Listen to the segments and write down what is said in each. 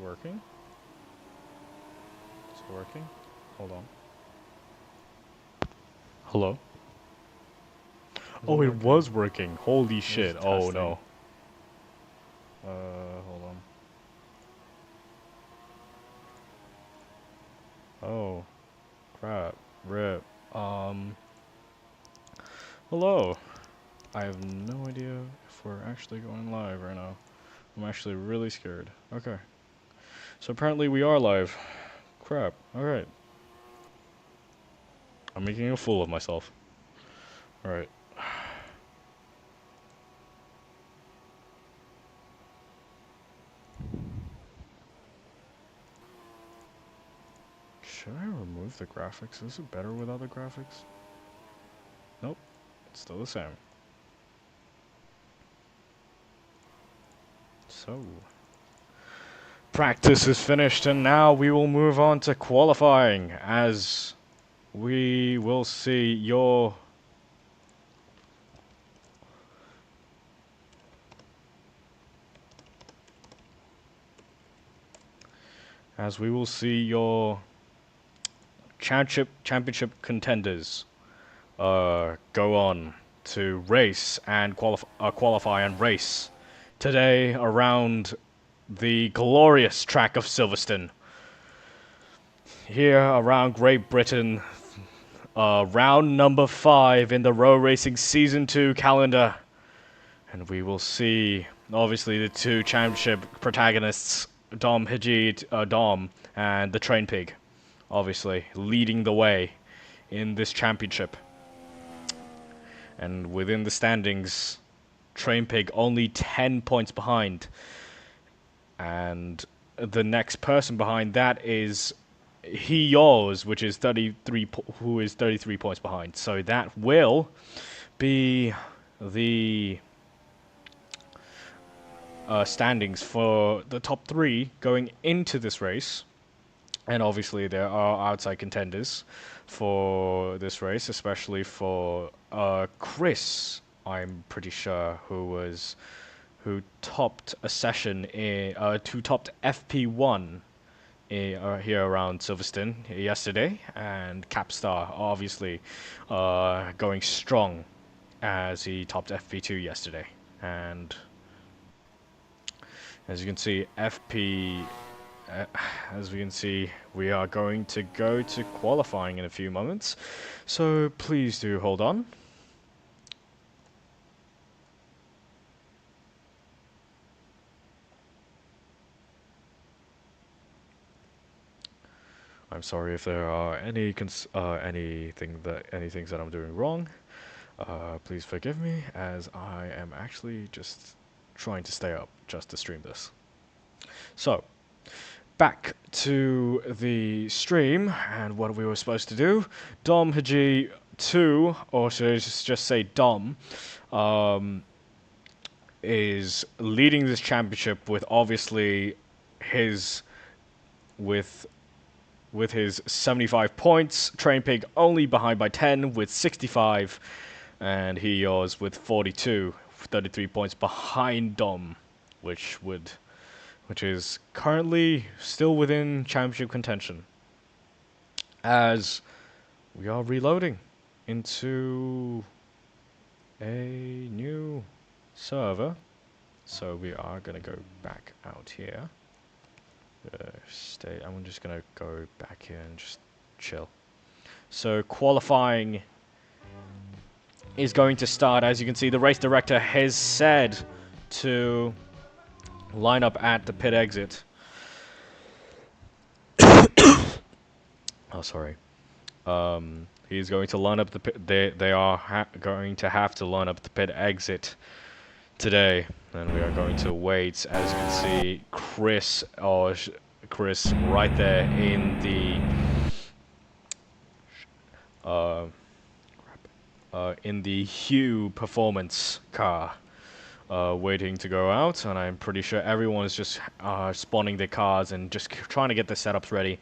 Working? Is it working? Hold on. Hello? Oh, it was working. Holy shit. Oh no. Hold on. Oh, crap. Rip. Hello. I have no idea if we're actually going live right now. I'm actually really scared. Okay. So apparently we are live. Crap. Alright. I'm making a fool of myself. Alright. Should I remove the graphics? Is it better without the graphics? Nope. It's still the same. So, practice is finished, and now we will move on to qualifying, as we will see your championship contenders go on to race and qualify and race today around the glorious track of Silverstone. Here around Great Britain, round number 5 in the RoRacing Season 2 calendar. And we will see, obviously, the two championship protagonists, Dom and the Train Pig, obviously, leading the way in this championship. And within the standings, Train Pig only 10 points behind. And the next person behind that is Yours, which is 33, who is 33 points behind. So that will be the standings for the top 3 going into this race. And obviously there are outside contenders for this race, especially for Chris, I'm pretty sure, who topped a session who topped FP1 here around Silverstone yesterday, and Capstar obviously going strong as he topped FP2 yesterday. And as you can see, we are going to go to qualifying in a few moments, so please do hold on. I'm sorry if there are any things that I'm doing wrong. Please forgive me, as I am actually just trying to stay up just to stream this. So, back to the stream and what we were supposed to do. Dom Haji 2, or should I just say Dom, is leading this championship with obviously his with his 75 points. Train Pig only behind by 10 with 65, and Yours with 42, 33 points behind Dom, which is currently still within championship contention, as we are reloading into a new server. So we are gonna go back out here. I'm just gonna go back here and just chill. So qualifying is going to start. As you can see, the race director has said to line up at the pit exit. Oh, sorry. He's going to line up the pit. They are going to have to line up the pit exit today, and we are going to wait. As you can see, Chris right there in the Hue performance car, waiting to go out, and I'm pretty sure everyone is just spawning their cars and just trying to get their setups ready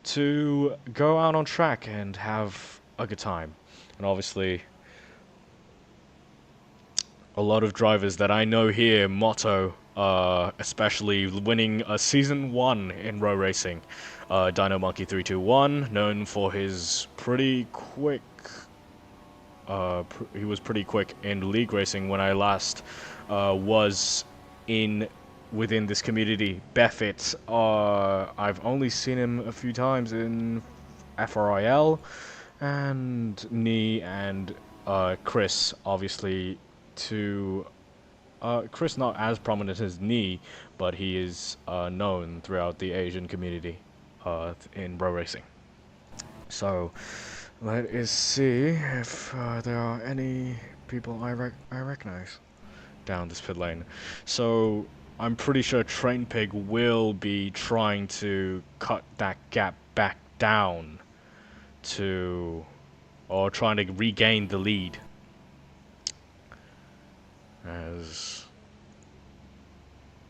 to go out on track and have a good time. And obviously a lot of drivers that I know here, Motto, especially winning a season 1 in RoRacing. Dino Monkey 321, known for his pretty quick. He was pretty quick in league racing when I last was in within this community. Beffett, I've only seen him a few times in FRIL, and Nee and Chris, obviously, to Chris not as prominent as Nee, but he is known throughout the Asian community in RoRacing. So let us see if there are any people I recognize down this pit lane. So I'm pretty sure Train Pig will be trying to cut that gap back down to, or trying to regain the lead. As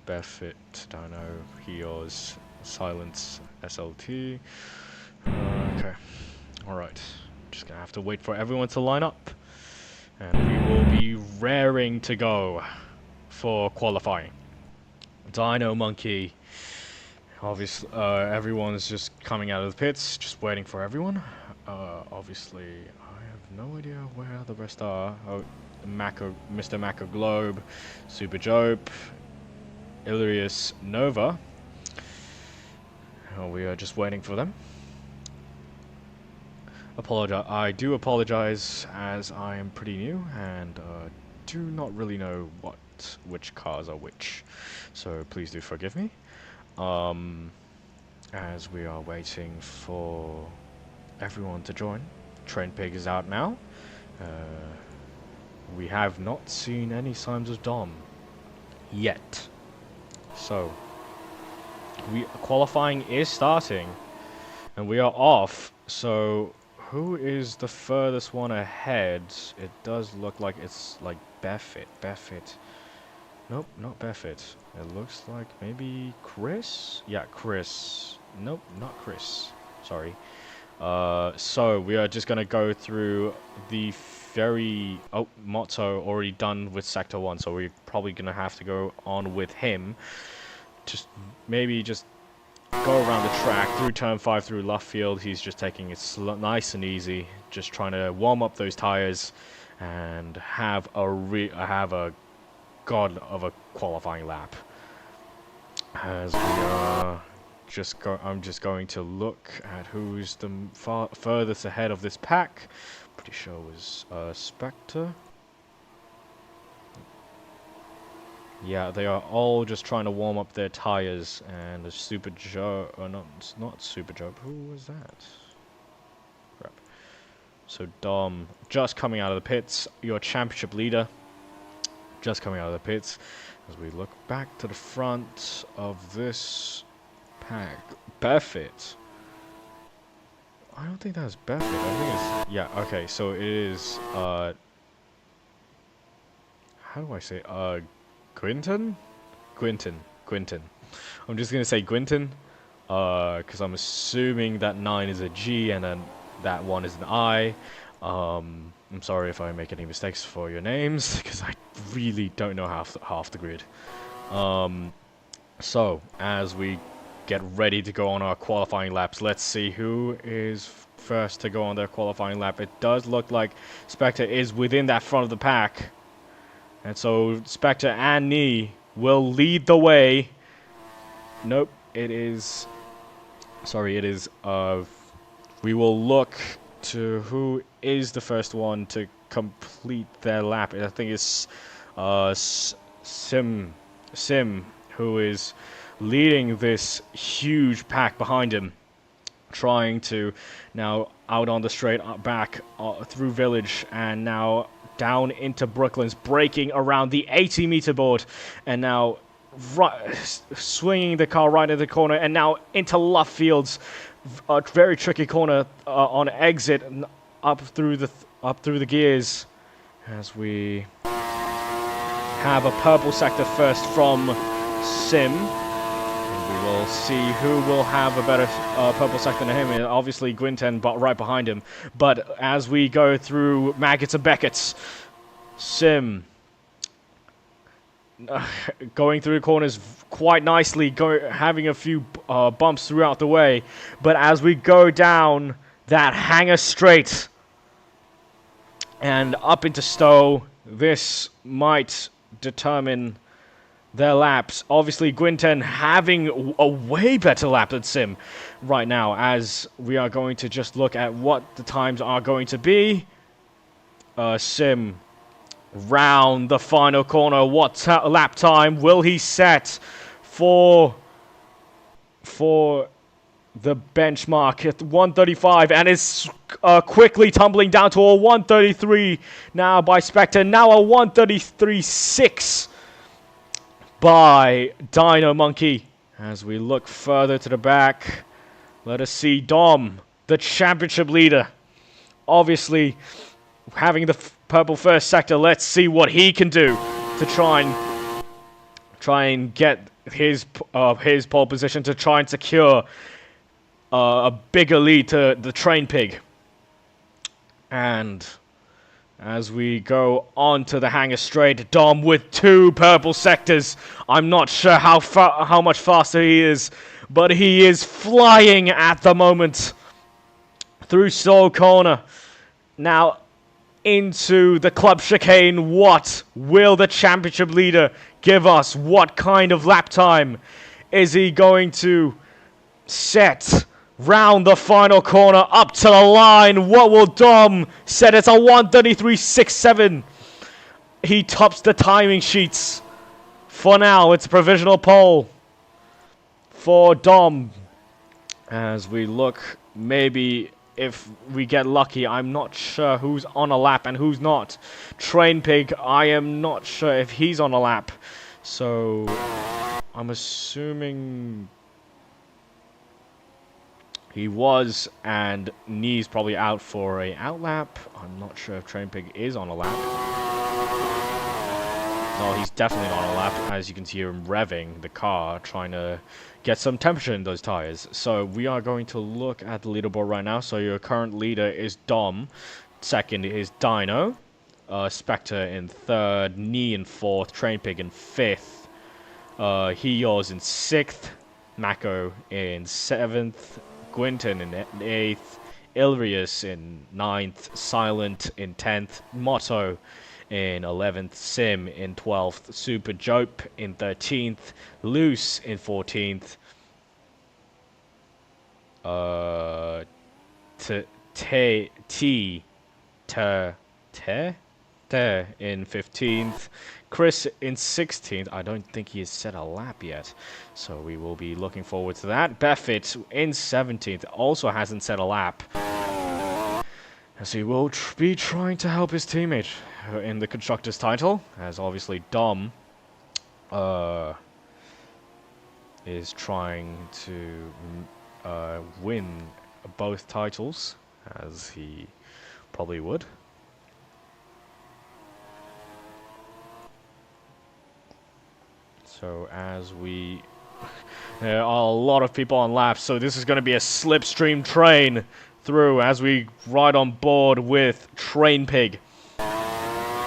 Beffett, Dino, Heos, Silence, SLT. Okay, alright. Just gonna have to wait for everyone to line up. And we will be raring to go for qualifying. Dino Monkey. Obviously, everyone's just coming out of the pits, just waiting for everyone. Obviously, I have no idea where the rest are. Oh, Mr. Macro Globe, Super Jope, Illyrius Nova. We are just waiting for them. I do apologize, as I am pretty new and do not really know which cars are which, so please do forgive me. As we are waiting for everyone to join. Train Pig is out now. We have not seen any signs of Dom yet. So qualifying is starting and we are off. So who is the furthest one ahead? It does look like it's like Beffett. Nope, not Beffett. It looks like maybe Chris? Yeah, Chris. Nope, not Chris. Sorry. So we are just gonna go through the very... Oh, Motto already done with Sector 1, so we're probably gonna have to go on with him. Maybe just go around the track, through Turn 5, through left field. He's just taking it nice and easy, just trying to warm up those tires and have a god of a qualifying lap. As we are I'm just going to look at who's the furthest ahead of this pack. Pretty sure it was Spectre. Yeah, they are all just trying to warm up their tires, and the Super Joe, or not Super Joe. Who was that? Crap. So Dom, just coming out of the pits, your championship leader, just coming out of the pits. As we look back to the front of this pack, Beffett. I don't think that's Beffett. I think it's, yeah. Okay, so it is. How do I say? Quinton. I'm just gonna say Quinton, because I'm assuming that 9 is a G and then that 1 is an I. I'm sorry if I make any mistakes for your names, because I really don't know half the grid. So, as we get ready to go on our qualifying laps, let's see who is first to go on their qualifying lap. It does look like Spectre is within that front of the pack. And so, Spectre and Nee will lead the way. Nope, it is... Sorry, it is... we will look to who is the first one to complete their lap. I think it's Sim, who is leading this huge pack behind him, trying to now out on the straight back through Village and now down into Brooklands, braking around the 80-meter board, and now swinging the car right into the corner, and now into left fields. A very tricky corner on exit, and up through the gears, as we have a purple sector first from Sim. And we will see who will have a better purple sector than him. Obviously Gwynten, but right behind him. But as we go through Maggots and Beckett's, Sim going through the corners quite nicely, having a few bumps throughout the way. But as we go down that hangar straight and up into Stowe, this might determine their laps. Obviously, Gwynten having a way better lap than Sim right now, as we are going to just look at what the times are going to be. Sim round the final corner. What lap time will he set for the benchmark at 135, and is quickly tumbling down to a 133 now by Spectre. Now a 133.6 by Dino Monkey. As we look further to the back, let us see Dom, the championship leader, obviously having the purple first sector. Let's see what he can do to try and get his pole position, to try and secure a bigger lead to the Train Pig. And as we go on to the hangar straight, Dom with 2 purple sectors. I'm not sure how much faster he is, but he is flying at the moment through Stowe Corner. Now into the club chicane. What will the championship leader give us? What kind of lap time is he going to set? Round the final corner, up to the line. What will Dom set? It's a 133.67. He tops the timing sheets. For now, it's a provisional pole for Dom. As we look, maybe if we get lucky, I'm not sure who's on a lap and who's not. Train Pig, I am not sure if he's on a lap. So, I'm assuming he was, and Knee's probably out for a outlap. I'm not sure if Train Pig is on a lap. No, he's definitely not on a lap, as you can see him revving the car, trying to get some temperature in those tires. So we are going to look at the leaderboard right now. So your current leader is Dom. Second is Dino. Spectre in third. Knee in fourth. Train Pig in fifth. Heos in sixth. Mako in seventh. Gwynten in 8th, Ilrius in 9th, Silent in 10th, Motto in 11th, Sim in 12th, Super Jope in 13th, Loose in 14th, Te in 15th, Chris in 16th. I don't think he has set a lap yet, so we will be looking forward to that. Buffett in 17th also hasn't set a lap, as he will be trying to help his teammate in the Constructors title, as obviously Dom is trying to win both titles, as he probably would. So as there are a lot of people on laps, so this is going to be a slipstream train through as we ride on board with Train Pig.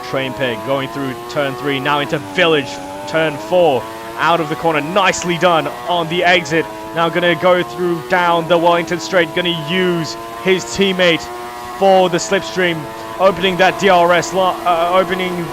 Train Pig going through turn 3, now into Village, turn 4, out of the corner, nicely done on the exit. Now going to go through down the Wellington Straight, going to use his teammate for the slipstream, opening that DRS, opening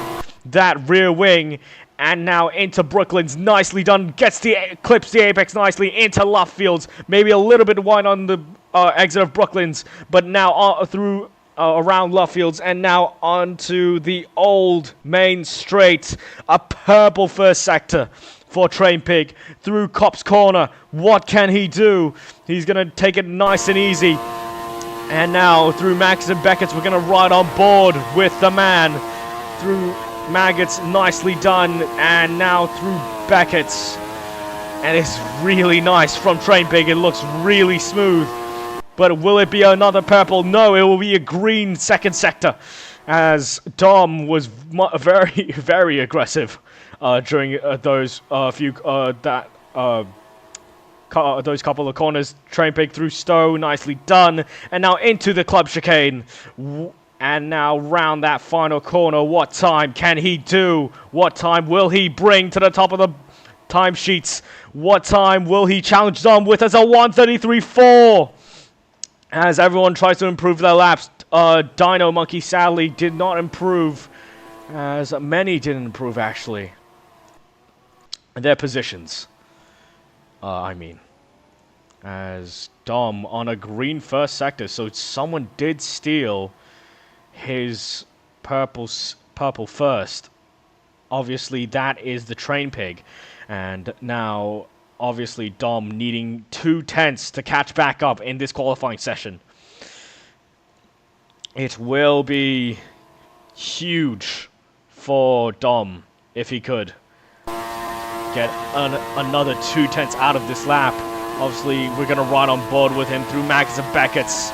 that rear wing. And now into Brooklands, nicely done, clips the apex nicely into Lovefields, maybe a little bit wide on the exit of Brooklands, but now through around Lovefields, and now onto the old main straight, a purple first sector for Train Pig, through Cop's Corner. What can he do? He's going to take it nice and easy, and now through Max and Beckett's, we're going to ride on board with the man, through Maggots, nicely done, and now through Beckett's, and it's really nice from Train Pig. It looks really smooth, but will it be another purple? No, it will be a green second sector, as Dom was very, very aggressive during those couple of corners. Train Pig through Stowe, nicely done, and now into the club chicane. And now round that final corner, what time can he do? What time will he bring to the top of the timesheets? What time will he challenge Dom with as a 1:33.4? As everyone tries to improve their laps, Dino Monkey sadly did not improve, as many didn't improve actually. Their positions. I mean, as Dom on a green first sector, so someone did steal his purple first. Obviously, that is the train pig, and now obviously Dom needing 2/10 to catch back up in this qualifying session. It will be huge for Dom if he could get another 2/10 out of this lap. Obviously, we're going to ride on board with him through Max and Beckett's.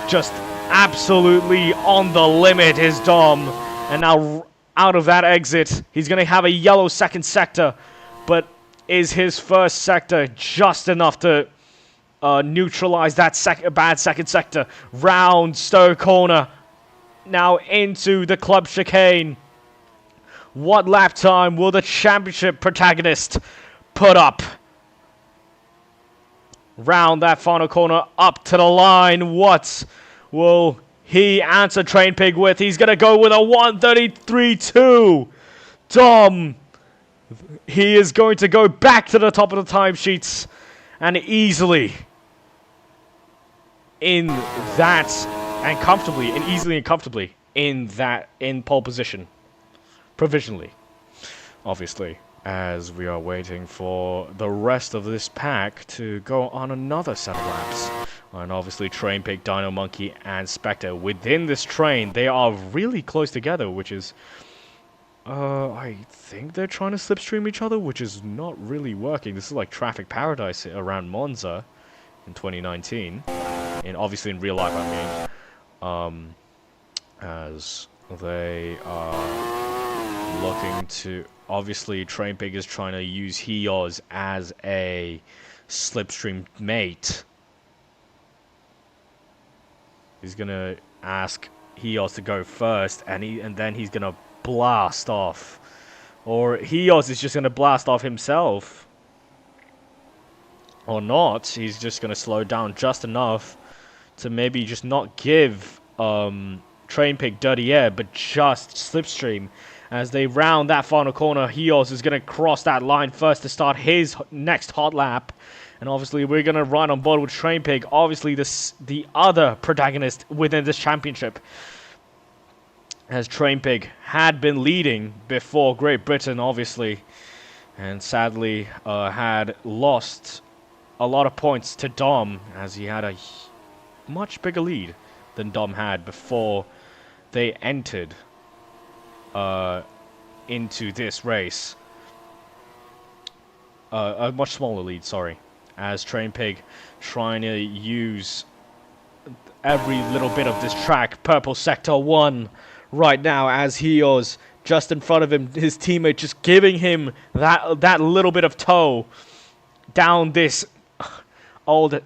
Just absolutely on the limit is Dom. And now out of that exit, he's going to have a yellow second sector. But is his first sector just enough to neutralize that bad second sector? Round Stowe corner. Now into the club chicane. What lap time will the championship protagonist put up? Round that final corner, up to the line. What will he answer Train Pig with? He's going to go with a 1:33.2. Dom, he is going to go back to the top of the timesheets and easily in that, and comfortably, and easily and comfortably in pole position. Provisionally, obviously, as we are waiting for the rest of this pack to go on another set of laps. And obviously Train Pig, Dino Monkey, and Spectre. Within this train, they are really close together, which is... I think they're trying to slipstream each other, which is not really working. This is like traffic paradise around Monza in 2019. And obviously in real life, I mean. As they are looking to... Obviously, Train Pig is trying to use Heos as a slipstream mate. He's gonna ask Heos to go first, and then he's gonna blast off. Or Heos is just gonna blast off himself. Or not. He's just gonna slow down just enough to maybe just not give Train Pig dirty air, but just slipstream. As they round that final corner, Heos is going to cross that line first to start his next hot lap. And obviously, we're going to ride on board with Train Pig. Obviously, the other protagonist within this championship. As Train Pig had been leading before Great Britain, obviously. And sadly, had lost a lot of points to Dom. As he had a much bigger lead than Dom had before they entered into this race. A much smaller lead, sorry. As Train Pig trying to use every little bit of this track. Purple Sector 1 right now as Heos just in front of him. His teammate just giving him that little bit of toe down this old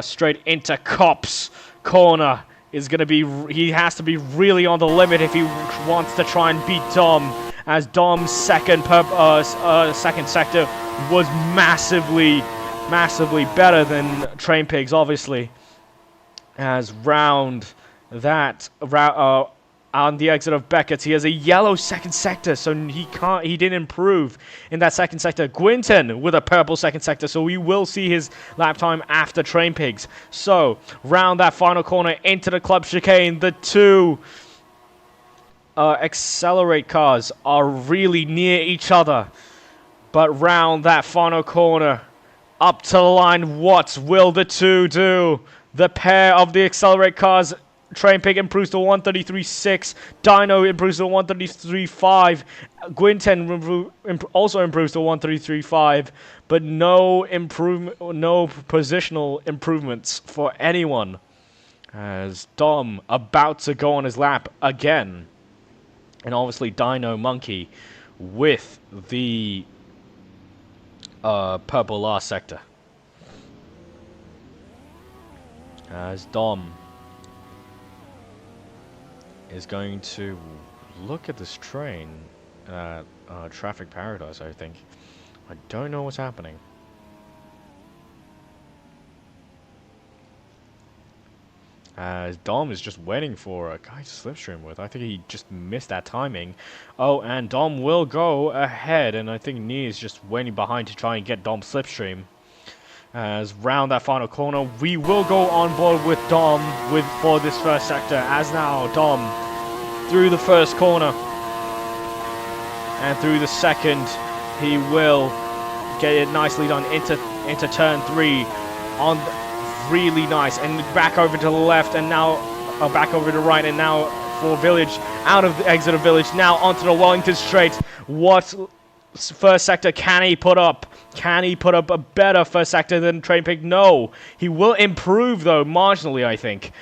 straight into Cops corner. Is going to be, he has to be really on the limit if he wants to try and beat Dom, as Dom's second sector was massively better than Train Pig's, obviously. As round that on the exit of Beckett's, he has a yellow second sector, so he didn't improve in that second sector. Gwynton with a purple second sector, so we will see his lap time after Train Pigs. So, round that final corner into the club chicane, the two Accelerate cars are really near each other. But round that final corner, up to the line, what will the two do? The pair of the Accelerate cars, Train Pig improves to 1:33.6. Dino improves to 1:33.5. Gwynton also improves to 1:33.5. But no positional improvements for anyone. As Dom about to go on his lap again. And obviously Dino Monkey with the purple last sector. As Dom is going to look at this train at Traffic Paradise, I think. I don't know what's happening. As Dom is just waiting for a guy to slipstream with. I think he just missed that timing. Oh, and Dom will go ahead, and I think Nee is just waiting behind to try and get Dom slipstream. As round that final corner, we will go on board with Dom for this first sector. As now Dom through the first corner and through the second, he will get it nicely done into turn 3 on really nice, and back over to the left, and now back over to the right, and now for Village out of the exit of Village, now onto the Wellington Straight. What first sector can he put up? Can he put up a better first sector than Train Pig? No. He will improve though marginally, I think,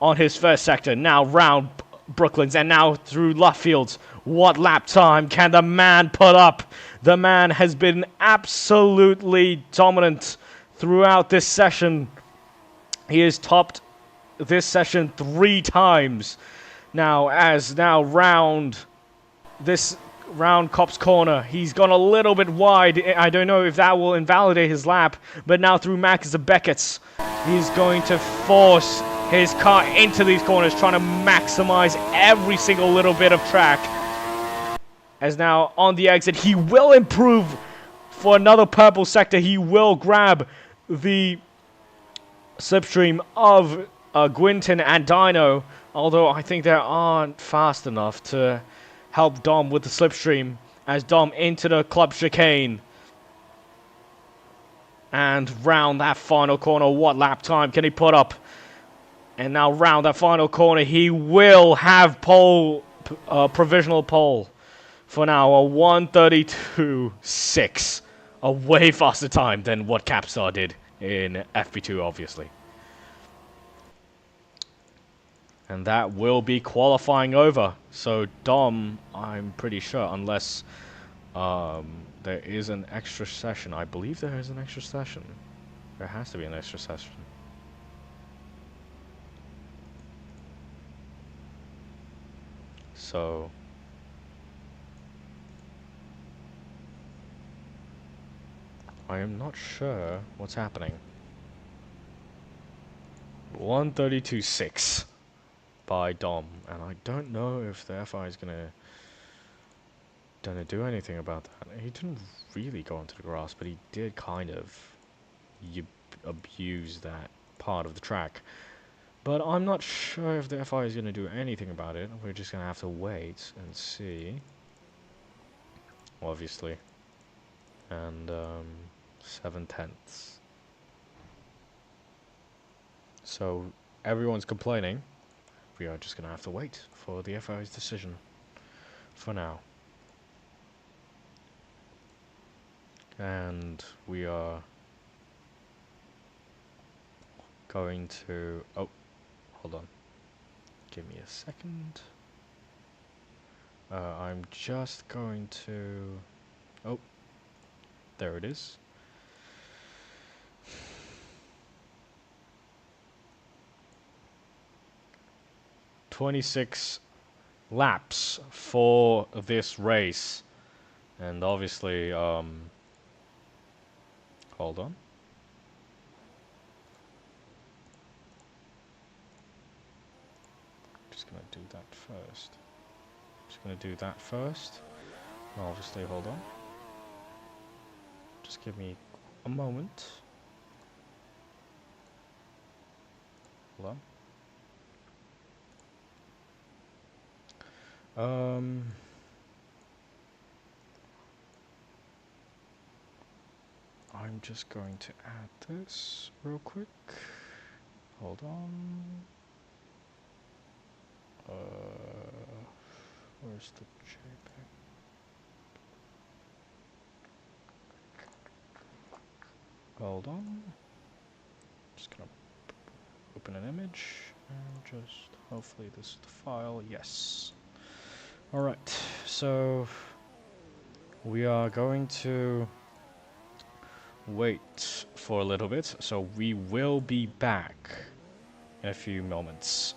on his first sector. Now round Brooklands and now through Luffields. What lap time can the man put up? The man has been absolutely dominant throughout this session. He has topped this session 3 times. Now, round Cop's Corner, he's gone a little bit wide. I don't know if that will invalidate his lap, but now through Max Beckett's, he's going to force his car into these corners, trying to maximize every single little bit of track. As now on the exit, he will improve for another purple sector. He will grab the slipstream of Gwynton and Dino, although I think they aren't fast enough to help Dom with the slipstream. As Dom into the club chicane and round that final corner, what lap time can he put up? And now round that final corner, he will have provisional pole for now, a 1:32.6, a way faster time than what Capstar did in FP2, obviously. And that will be qualifying over. So Dom, I'm pretty sure, unless there is an extra session. I believe there is an extra session. There has to be an extra session. So I am not sure what's happening. 1:32.6 by Dom, and I don't know if the FI is gonna do anything about that. He didn't really go onto the grass, but he did kind of abuse that part of the track. But I'm not sure if the FI is gonna do anything about it. We're just gonna have to wait and see, obviously. And 7/10. So everyone's complaining. We are just gonna have to wait for the FI's decision for now. And we are going to... Oh, hold on. Give me a second. I'm just going to... Oh, there it is. "26 laps for this race." And obviously, hold on. Just gonna do that first. And obviously, hold on. Just give me a moment. Hold on. I'm just going to add this real quick. Hold on. Where's the JPEG? Hold on. Just gonna open an image and just hopefully this is the file. Yes. Alright, so we are going to wait for a little bit, so we will be back in a few moments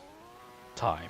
time.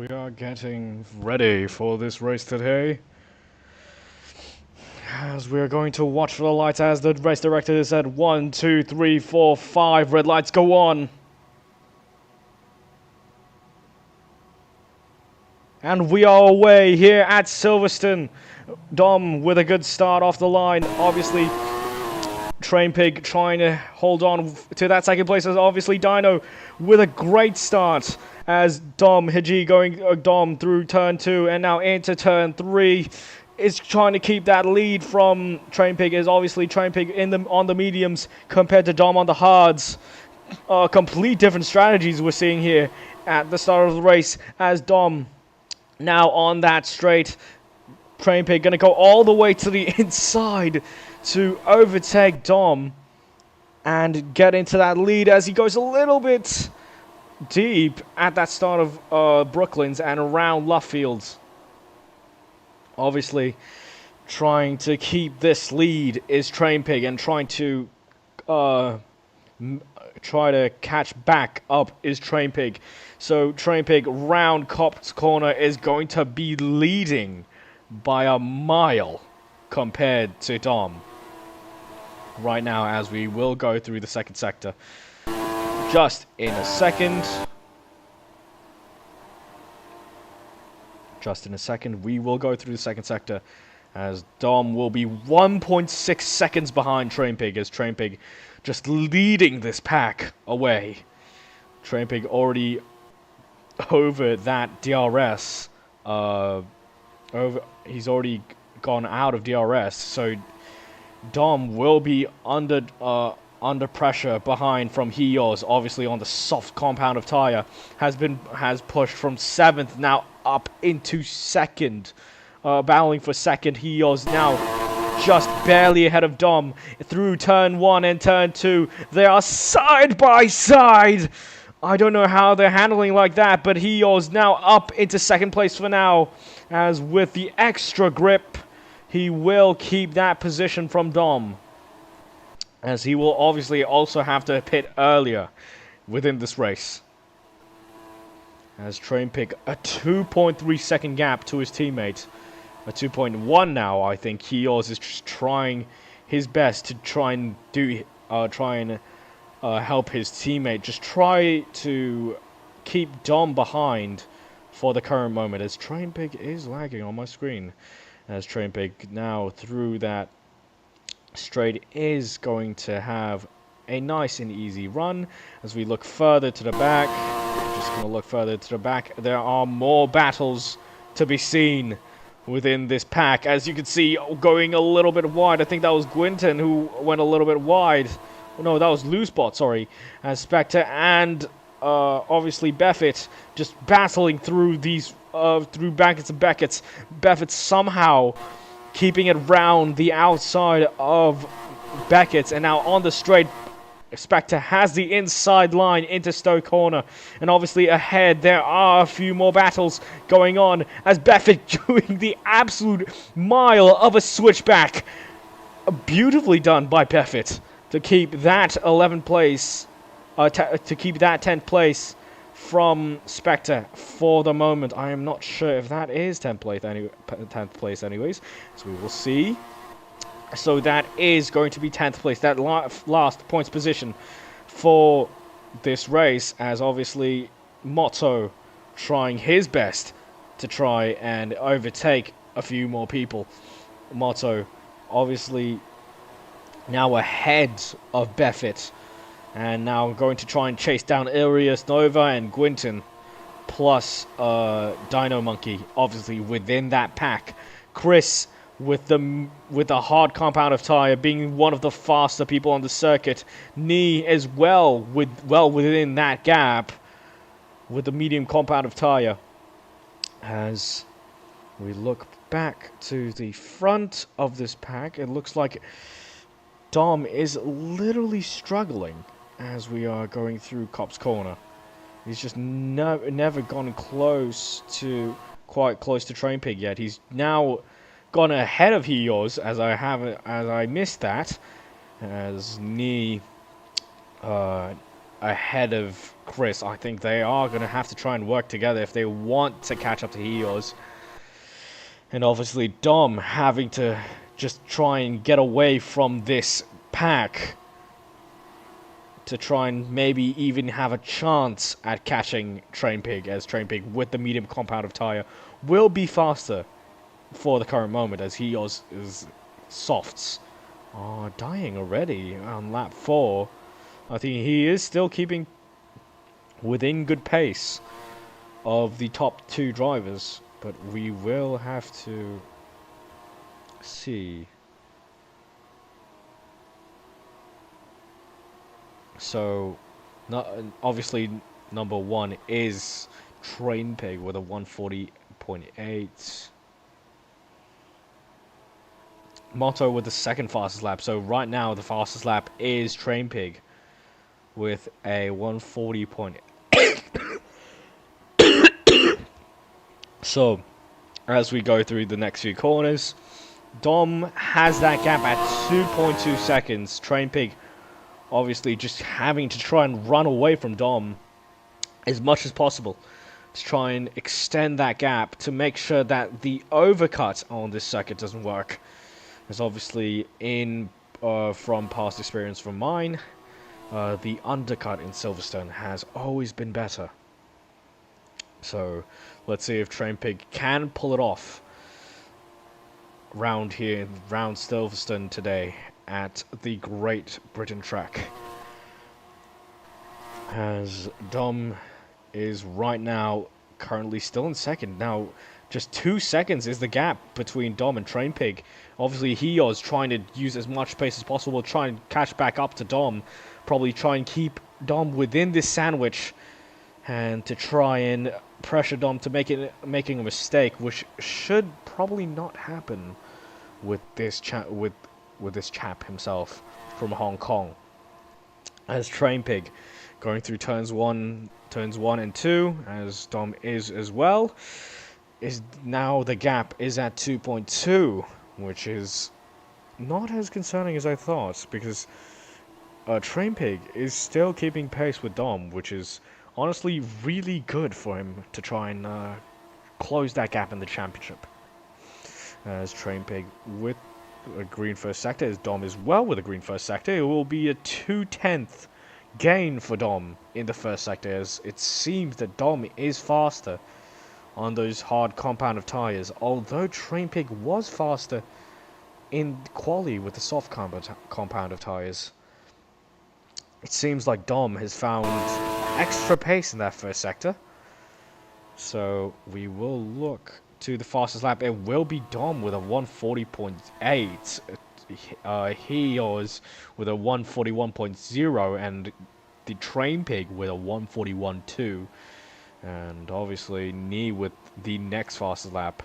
we are getting ready for this race today. As we are going to watch for the lights as the race director said 1, 2, 3, 4, 5 red lights go on. And we are away here at Silverstone. Dom with a good start off the line. Obviously, Train Pig trying to hold on to that second place. As obviously Dino with a great start. As Dom Hiji going Dom through turn 2 and now into turn 3 is trying to keep that lead from Train Pig. Is obviously Train Pig on the mediums compared to Dom on the hards. Complete different strategies we're seeing here at the start of the race as Dom now on that straight. Train Pig going to go all the way to the inside to overtake Dom and get into that lead as he goes a little bit deep at that start of Brooklands and around Luffield. Obviously, trying to keep this lead is Train Pig and trying to try to catch back up is Train Pig. So Train Pig round Cop's corner is going to be leading by a mile compared to Dom right now, as we will go through the second sector just in a second. We will go through the second sector as Dom will be 1.6 seconds behind Train Pig, as Train Pig just leading this pack away. Train Pig already over that DRS. He's already gone out of DRS, so Dom will be under pressure behind from Hios. Obviously on the soft compound of tire has pushed from 7th now up into 2nd, battling for 2nd. Hios now just barely ahead of Dom through turn 1 and turn 2. They are side by side. I don't know how they're handling like that, but Hios now up into 2nd place for now, as with the extra grip he will keep that position from Dom, as he will obviously also have to pit earlier within this race. As Train Pig a 2.3 second gap to his teammate, a 2.1 now. I think Hios is just trying his best to try and help his teammate. Just try to keep Dom behind for the current moment, as Train Pig is lagging on my screen. As Train Pig now through that straight is going to have a nice and easy run. As we look further to the back, just going to look further to the back, there are more battles to be seen within this pack. As you can see, going a little bit wide, I think that was Gwynton who went a little bit wide. No, that was Loosebot, sorry. As Spectre and obviously Buffett just battling through these through Beckett's and Beckett's. Buffett somehow keeping it round the outside of Beckett's, and now on the straight, Spectre has the inside line into Stoke Corner, and obviously ahead there are a few more battles going on as Buffett doing the absolute mile of a switchback. Beautifully done by Buffett to keep that 11th place, to keep that 10th place from Spectre for the moment. I am not sure if that is 10th place anyways, so we will see. So that is going to be 10th place, that last points position for this race, as obviously Motto trying his best to try and overtake a few more people. Motto obviously now ahead of Buffett, and now going to try and chase down Ilias Nova and Gwynton, plus Dino Monkey, obviously within that pack. Chris with the hard compound of tire being one of the faster people on the circuit. Knee as well within that gap with the medium compound of tire. As we look back to the front of this pack, it looks like Dom is literally struggling as we are going through Cop's Corner. He's just never gone quite close to Train Pig yet. He's now gone ahead of Hios, as I missed that, as Knee ahead of Chris. I think they are going to have to try and work together if they want to catch up to Helios. And obviously Dom having to just try and get away from this pack to try and maybe even have a chance at catching Trainpig, as Trainpig with the medium compound of tire will be faster for the current moment, as Helios is softs are dying already on lap 4. I think he is still keeping within good pace of the top 2 drivers, but we will have to see. So, obviously, number 1 is Trainpig with a 140.8. Motto with the second fastest lap. So right now, the fastest lap is Trainpig with a 140.8. So, as we go through the next few corners, Dom has that gap at 2.2 seconds. Trainpig obviously just having to try and run away from Dom as much as possible to try and extend that gap to make sure that the overcut on this circuit doesn't work. As obviously from past experience from mine, the undercut in Silverstone has always been better. So let's see if Trainpig can pull it off round Silverstone today at the Great Britain track. As Dom is right now currently still in second. Now, just 2 seconds is the gap between Dom and Trainpig. Obviously, Helios trying to use as much pace as possible, try and catch back up to Dom. Probably try and keep Dom within this sandwich, and to try and pressure Dom to making a mistake, which should probably not happen with this this chap himself from Hong Kong. As Trainpig going through turns 1 and 2, as Dom is as well, is now the gap is at 2.2, which is not as concerning as I thought, because Trainpig is still keeping pace with Dom, which is honestly really good for him to try and close that gap in the championship. As Trainpig with a green first sector, as Dom as well with a green first sector, it will be a 2/10 gain for Dom in the first sector, as it seems that Dom is faster on those hard compound of tires, although Trainpig was faster in quali with the soft compound of tires. It seems like Dom has found extra pace in that first sector. So we will look to the fastest lap. It will be Dom with a 140.8. Helios with a 141.0, and the Trainpig with a 141.2. And obviously Nee with the next fastest lap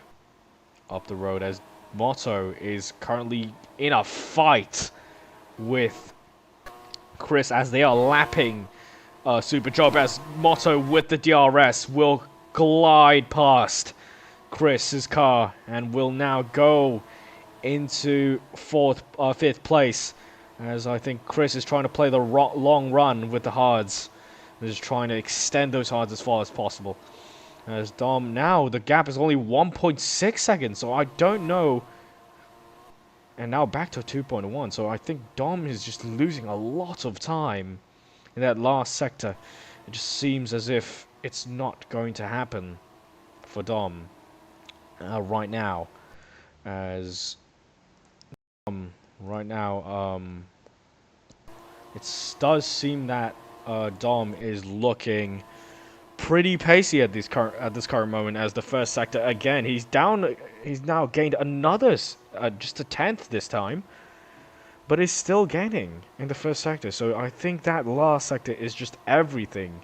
up the road, as Motto is currently in a fight with Chris as they are lapping Super Job, as Motto with the DRS will glide past Chris's car and will now go into 5th place, as I think Chris is trying to play the long run with the hards. Just trying to extend those hards as far as possible. As Dom, now the gap is only 1.6 seconds, so I don't know. And now back to 2.1, so I think Dom is just losing a lot of time in that last sector. It just seems as if it's not going to happen for Dom right now. As right now, it does seem that Dom is looking pretty pacey at this current moment, as the first sector again he's now gained another just a 10th this time, but is still gaining in the first sector. So I think that last sector is just everything.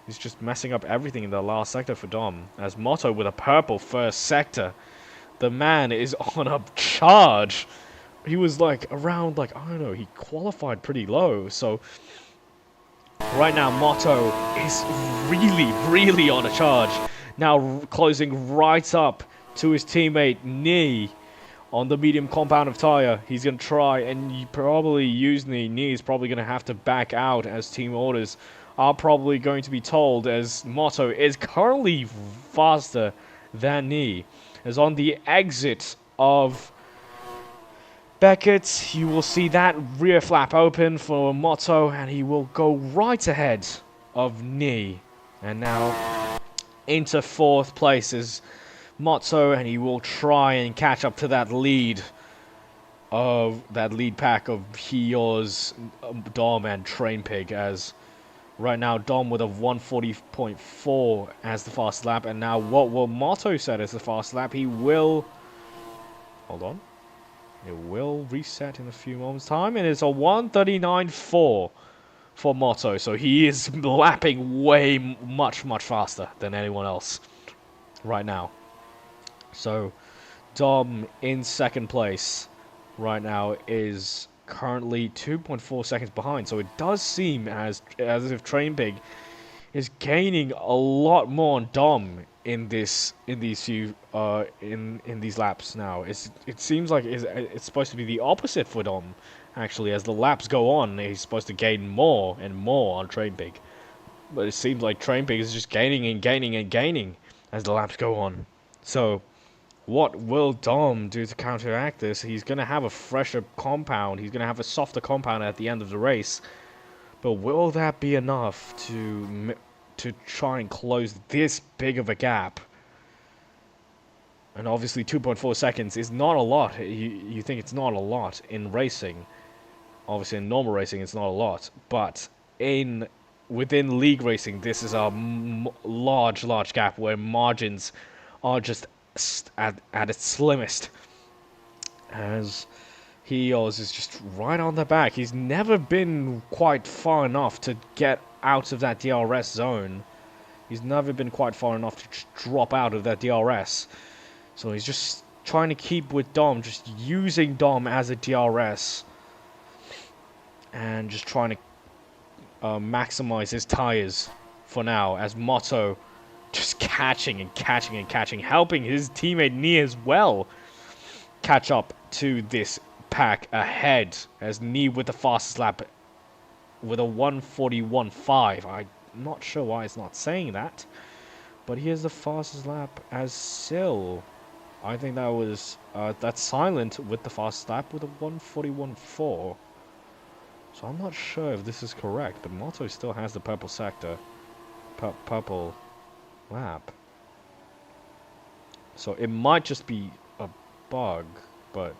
He's just messing up everything in the last sector for Dom, as Motto with a purple first sector. The man is on a charge. He was like around, like, I don't know, he qualified pretty low, so right now, Motto is really on a charge. Now closing right up to his teammate Nee on the medium compound of tire. He's going to try and probably use Nee. Nee is probably going to have to back out as team orders are probably going to be told, as Motto is currently faster than Knee. As on the exit of Beckett, you will see that rear flap open for Motto, and he will go right ahead of Knee. And now into 4th place is Motto, and he will try and catch up to that lead pack of Hios, Dom, and Train Pig, as right now Dom with a 140.4 as the fast lap, and now what will Motto set as the fast lap? He will... Hold on. It will reset in a few moments' time, and it's a 139.4 for Motto, so he is lapping way much faster than anyone else right now. So Dom in 2nd place right now is currently 2.4 seconds behind, so it does seem as if Train Pig is gaining a lot more on Dom in these laps now. It seems like it's supposed to be the opposite for Dom, actually. As the laps go on, he's supposed to gain more and more on Train Pig, but it seems like Train Pig is just gaining and gaining and gaining as the laps go on. So what will Dom do to counteract this? He's going to have a fresher compound. He's going to have a softer compound at the end of the race. But will that be enough to try and close this big of a gap? And obviously 2.4 seconds is not a lot. You think it's not a lot in racing. Obviously in normal racing it's not a lot. But within league racing, this is a large gap where margins are just at its slimmest, as Hios is just right on the back. He's never been quite far enough to get out of that DRS zone. He's never been quite far enough to just drop out of that DRS. So he's just trying to keep with Dom, just using Dom as a DRS, and just trying to maximize his tires for now, as Motto just catching and catching and catching, helping his teammate Nee as well catch up to this pack ahead, as Nee with the fastest lap with a 141.5. I'm not sure why it's not saying that, but here's the fastest lap as Sil. I think that was that's Silent with the fastest lap with a 141.4. So I'm not sure if this is correct, but Motto still has the purple sector, purple lap. So it might just be a bug, but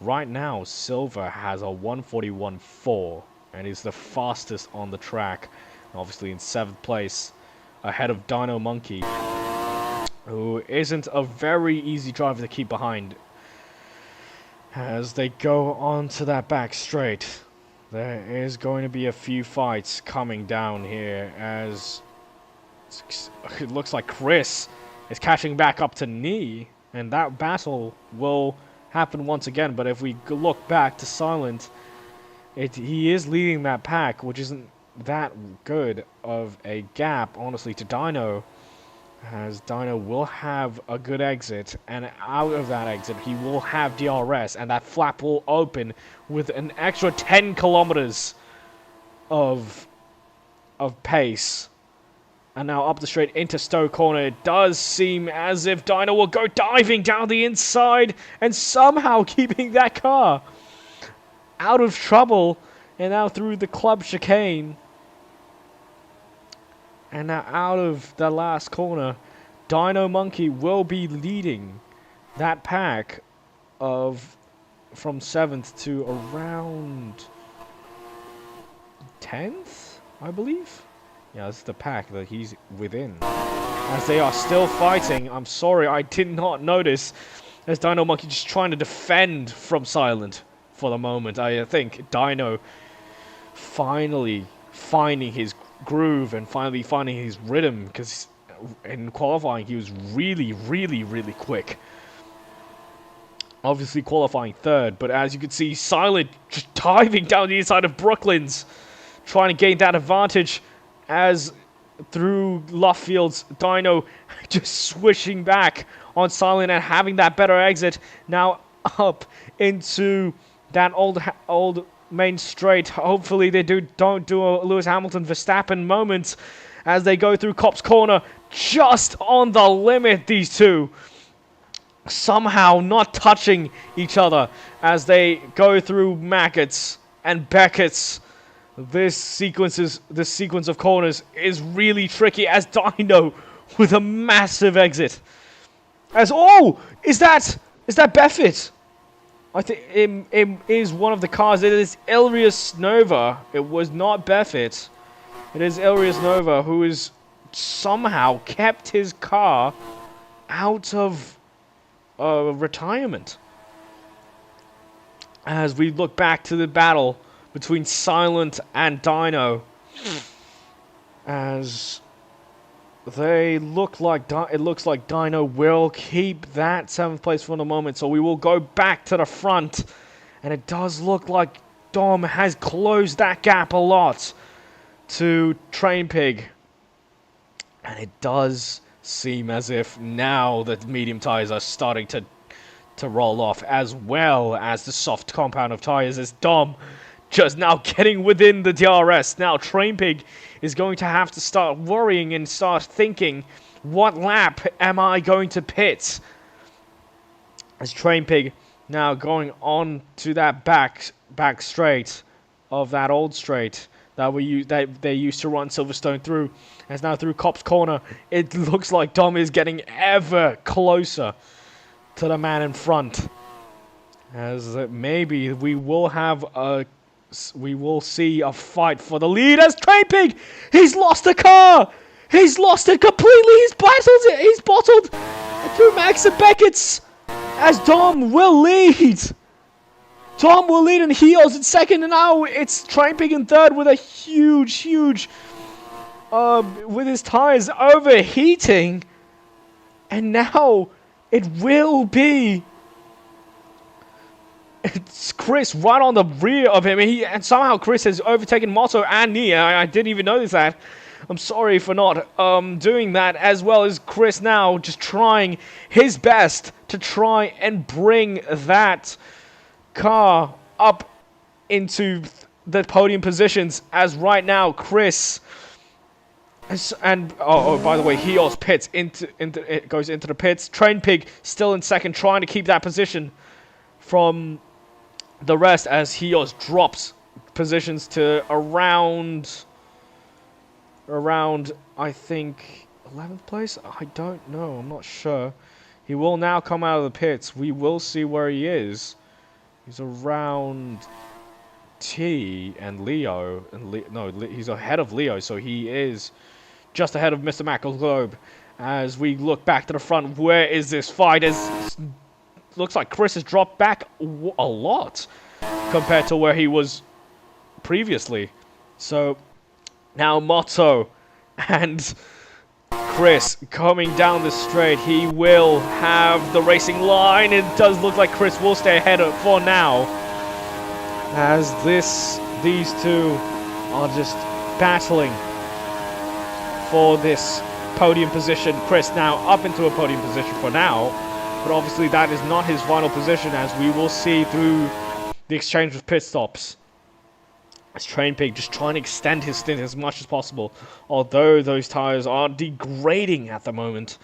right now Silver has a 141.4 and is the fastest on the track, obviously in 7th place, ahead of Dino Monkey, who isn't a very easy driver to keep behind. As they go onto that back straight, there is going to be a few fights coming down here, as it looks like Chris is catching back up to Nee, and that battle will happen once again. But if we look back to Silent, he is leading that pack, which isn't that good of a gap, honestly, to Dino, as Dino will have a good exit, and out of that exit he will have DRS, and that flap will open with an extra 10 kilometers of pace. And now up the straight into Stowe corner. It does seem as if Dino will go diving down the inside and somehow keeping that car out of trouble. And now through the club chicane. And now out of the last corner, Dino Monkey will be leading that pack from 7th to around 10th, I believe. Yeah, this is the pack that he's within. As they are still fighting. I'm sorry, I did not notice. As Dino Monkey just trying to defend from Silent for the moment. I think Dino finally finding his groove and finally finding his rhythm, because in qualifying he was really quick. Obviously qualifying 3rd, but as you can see, Silent just diving down the inside of Brooklyn's, trying to gain that advantage. As through Loughtfield's, Dino just swishing back on Silent and having that better exit. Now up into that old main straight. Hopefully they don't do a Lewis Hamilton Verstappen moment as they go through Cop's corner. Just on the limit, these two. Somehow not touching each other as they go through Mackett's and Beckett's. This sequence of corners is really tricky as Dino with a massive exit. As is that Buffett? I think it is one of the cars. It is Ilrius Nova. It was not Buffett. It is Ilrius Nova who is somehow kept his car out of retirement. As we look back to the battle between Silent and Dino, as it looks like Dino will keep that 7th place for the moment. So we will go back to the front, and it does look like Dom has closed that gap a lot to Train Pig, and it does seem as if now that medium tires are starting to roll off, as well as the soft compound of tires, as Dom just now getting within the DRS. Now Train Pig is going to have to start worrying and start thinking, what lap am I going to pit? As Train Pig now going on to that back straight of that old straight that they used to run Silverstone through. As now through Cop's corner, it looks like Dom is getting ever closer to the man in front. As maybe we will see a fight for the lead as Train Pig, he's lost the car! He's lost it completely! He's bottled through Max and Beckett's as Dom will lead! Dom will lead and Heels in second, and now it's Train Pig in third with a huge with his tires overheating, and now it will be it's Chris right on the rear of him, and somehow Chris has overtaken Motto and Nia. I didn't even notice that. I'm sorry for not doing that, as well as Chris now just trying his best to try and bring that car up into the podium positions, as right now Chris and by the way, Heos pits goes into the pits. Train Pig still in second, trying to keep that position from the rest, as Heos drops positions to around I think 11th place. I don't know, I'm not sure. He will now come out of the pits. We will see where he is. He's around T and Leo, and he's ahead of Leo, so he is just ahead of Mr. McElglobe. As we look back to the front, where is this fight? Looks like Chris has dropped back a lot compared to where he was previously. So now Motto and Chris coming down the straight. He will have the racing line. It does look like Chris will stay ahead for now, as these two are just battling for this podium position. Chris now up into a podium position for now, but obviously that is not his final position, as we will see through the exchange of pit stops. As Train Pig just trying to extend his stint as much as possible, although those tires are degrading at the moment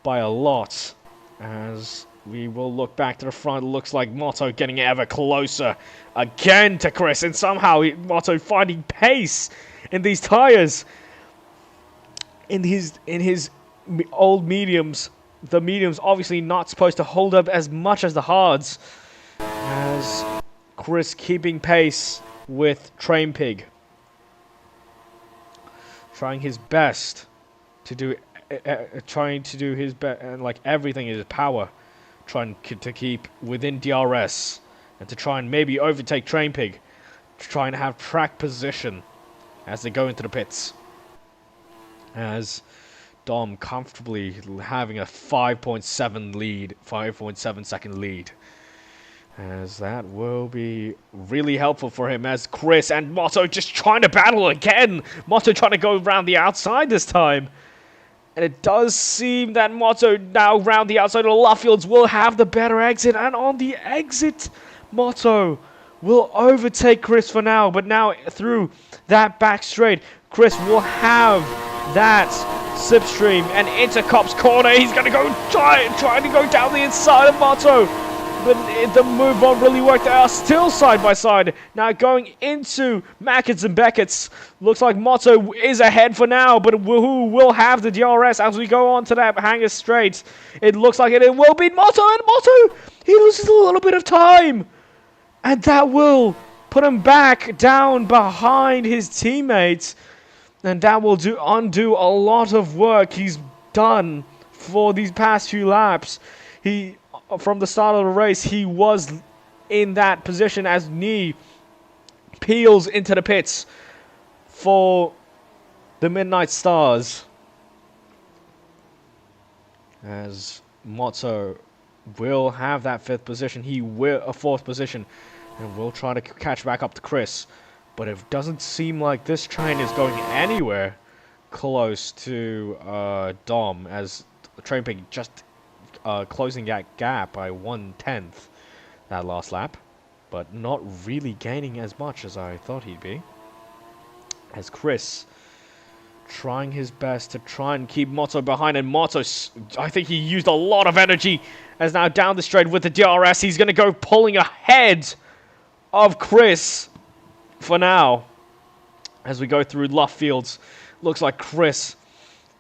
by a lot. As we will look back to the front, looks like Motto getting ever closer again to Chris, and somehow Motto finding pace in these tires. In his old mediums, the mediums obviously not supposed to hold up as much as the hards, as Chris keeping pace with Train Pig, trying his best to do his best, and like everything in his power, trying to keep within DRS and to try and maybe overtake Train Pig, to try and have track position as they go into the pits. As Dom comfortably having a 5.7 second lead. As that will be really helpful for him, as Chris and Motto just trying to battle again. Motto trying to go around the outside this time. And it does seem that Motto now round the outside of Luffields will have the better exit. And on the exit, Motto will overtake Chris for now, but now through that back straight, Chris will have that slipstream and into Cop's corner. He's going to go trying to go down the inside of Motto, but the move won't really work. They are still side by side. Now going into Mackett's and Beckett's. Looks like Motto is ahead for now, but who will have the DRS as we go on to that hanger straight? It looks like it will be Motto, and Motto, he loses a little bit of time. And that will put him back down behind his teammates. And that will undo a lot of work he's done for these past few laps. From the start of the race, he was in that position as Knee peels into the pits for the Midnight Stars. As Motto will have that fifth position, a fourth position, and will try to catch back up to Chris. But it doesn't seem like this train is going anywhere close to Dom, as Train Pig just closing that gap by 1/10 that last lap, but not really gaining as much as I thought he'd be. As Chris trying his best to try and keep Motto behind, and Motto, I think he used a lot of energy, as now down the straight with the DRS, he's going to go pulling ahead of Chris for now. As we go through Luffields, looks like Chris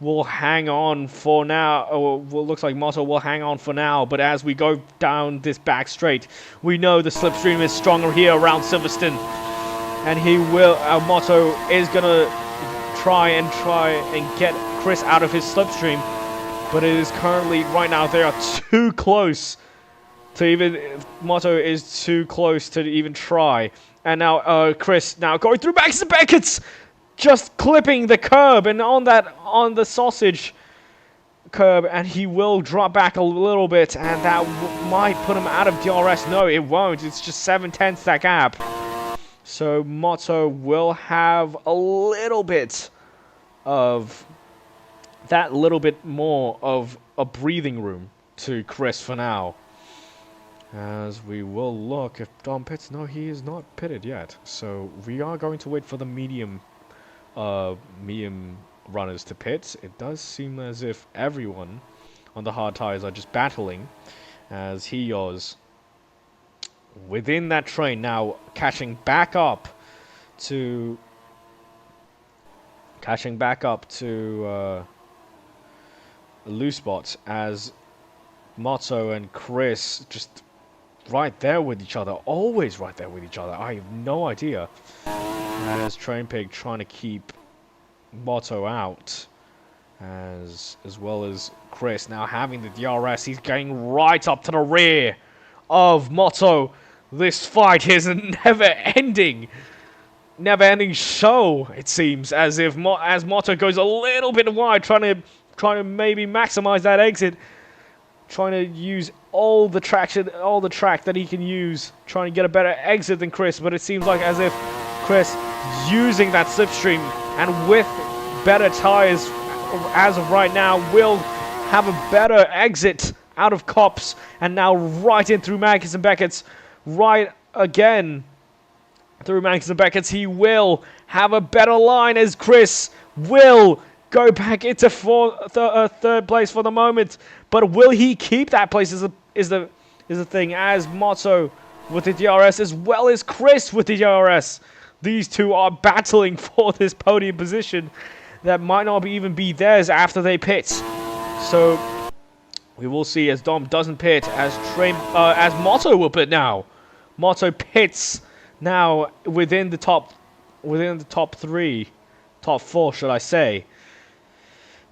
will hang on for now, or looks like Motto will hang on for now, but as we go down this back straight, we know the slipstream is stronger here around Silverstone, and Motto is gonna try and get Chris out of his slipstream, but it is currently, right now, they are too close to even, Motto is too close to even try, and now Chris now going through Max and Beckett's, just clipping the curb, and on the sausage curb, and he will drop back a little bit, and that might put him out of DRS. No, it won't. It's just 7/10 that gap. So Motto will have a little bit of that, little bit more of a breathing room to Chris for now. As we will look if Dom pits. No, he is not pitted yet. So we are going to wait for the medium runners to pit. It does seem as if everyone on the hard tires are just battling, as Hiyos within that train now catching back up to loose spot, as Motto and Chris just right there with each other, always right there with each other. I have no idea. As Train Pig trying to keep Motto out, as well as Chris now having the DRS. He's getting right up to the rear of Motto. This fight is a never-ending show, it seems, as Motto goes a little bit wide, trying to maybe maximize that exit, trying to use all the track that he can use, trying to get a better exit than Chris, but it seems like as if Chris using that slipstream and with better tires as of right now will have a better exit out of Cops, and now right in through Mankins and Beckett's, right again through Mankins and Beckett's. He will have a better line as Chris will go back into third place for the moment, but will he keep that place is the thing, as Motto with the DRS as well as Chris with the DRS. These two are battling for this podium position that might not even be theirs after they pit. So we will see as Dom doesn't pit, as Motto will pit now. Motto pits now within the top four, should I say.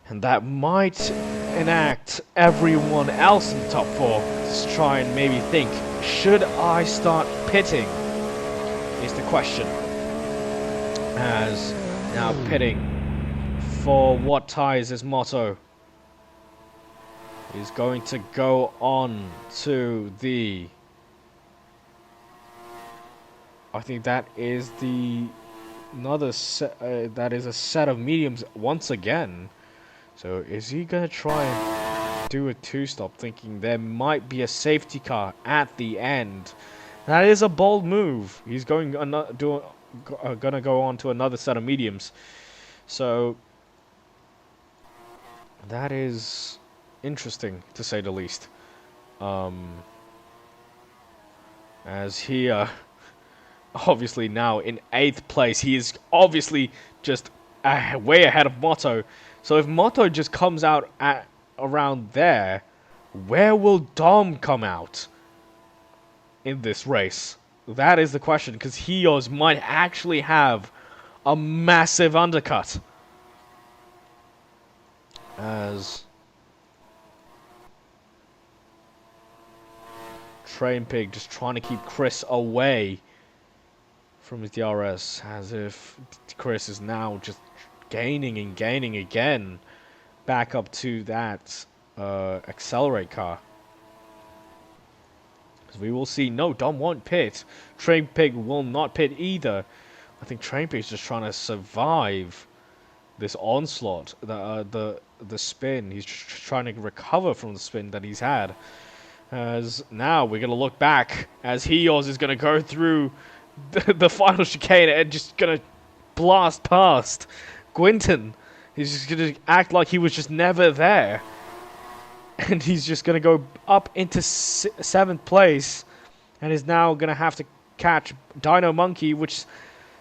And that might enact everyone else in the top four to try and maybe think, should I start pitting? Is the question. As now pitting for what tires is Motto. He's going to go on to the, I think that is another set, that is a set of mediums once again. So is he going to try and do a two-stop, thinking there might be a safety car at the end? That is a bold move. He's going gonna go on to another set of mediums. So that is interesting to say the least. As he obviously now in 8th place, he is obviously just way ahead of Motto. So if Motto just comes out at around there, where will Dom come out in this race? That is the question, because Hios might actually have a massive undercut. As Train Pig just trying to keep Chris away from his DRS, as if Chris is now just gaining and gaining again back up to that Accelerate car. Because we will see, no, Dom won't pit. Train Pig will not pit either. I think Train Pig is just trying to survive this onslaught, the spin. He's just trying to recover from the spin that he's had. As now we're going to look back as Hios is going to go through the final chicane and just going to blast past Quinton. He's just going to act like he was just never there. And he's just going to go up into 7th place and is now going to have to catch Dino Monkey, which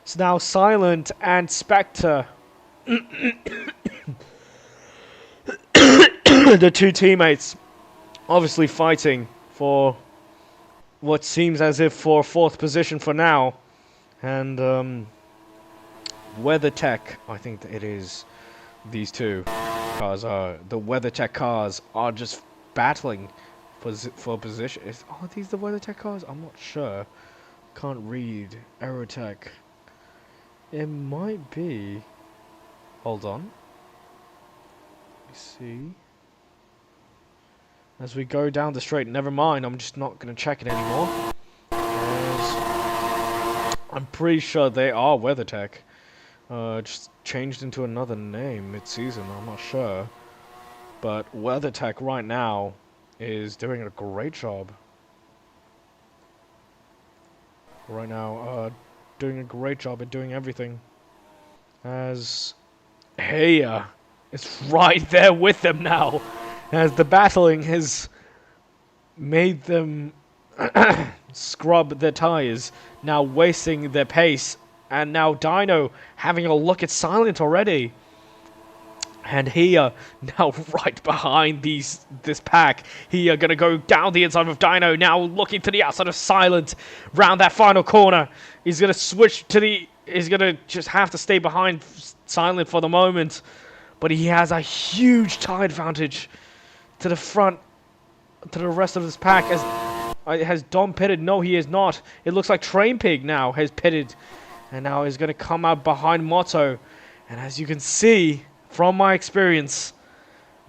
is now Silent and Spectre. The two teammates obviously fighting for what seems as if for 4th position for now. And WeatherTech, I think that it is these two cars are, the WeatherTech cars are just battling for position. Are these the WeatherTech cars? I'm not sure. Can't read. Aerotech. It might be. Hold on. Let's see. As we go down the straight, never mind, I'm just not going to check it anymore. I'm pretty sure they are WeatherTech. Just changed into another name mid-season, I'm not sure. But WeatherTech right now is doing a great job. Right now, doing a great job at doing everything. As Heya is right there with them now. As the battling has made them scrub their tires, now wasting their pace, and now Dino having a look at Silent already. And here, now right behind this pack, here gonna go down the inside of Dino, now looking to the outside of Silent, round that final corner. He's gonna switch to he's gonna just have to stay behind Silent for the moment, but he has a huge tire advantage to the front, to the rest of this pack. Has Dom pitted? No, he is not. It looks like Train Pig now has pitted, and now is going to come out behind Motto. And as you can see from my experience,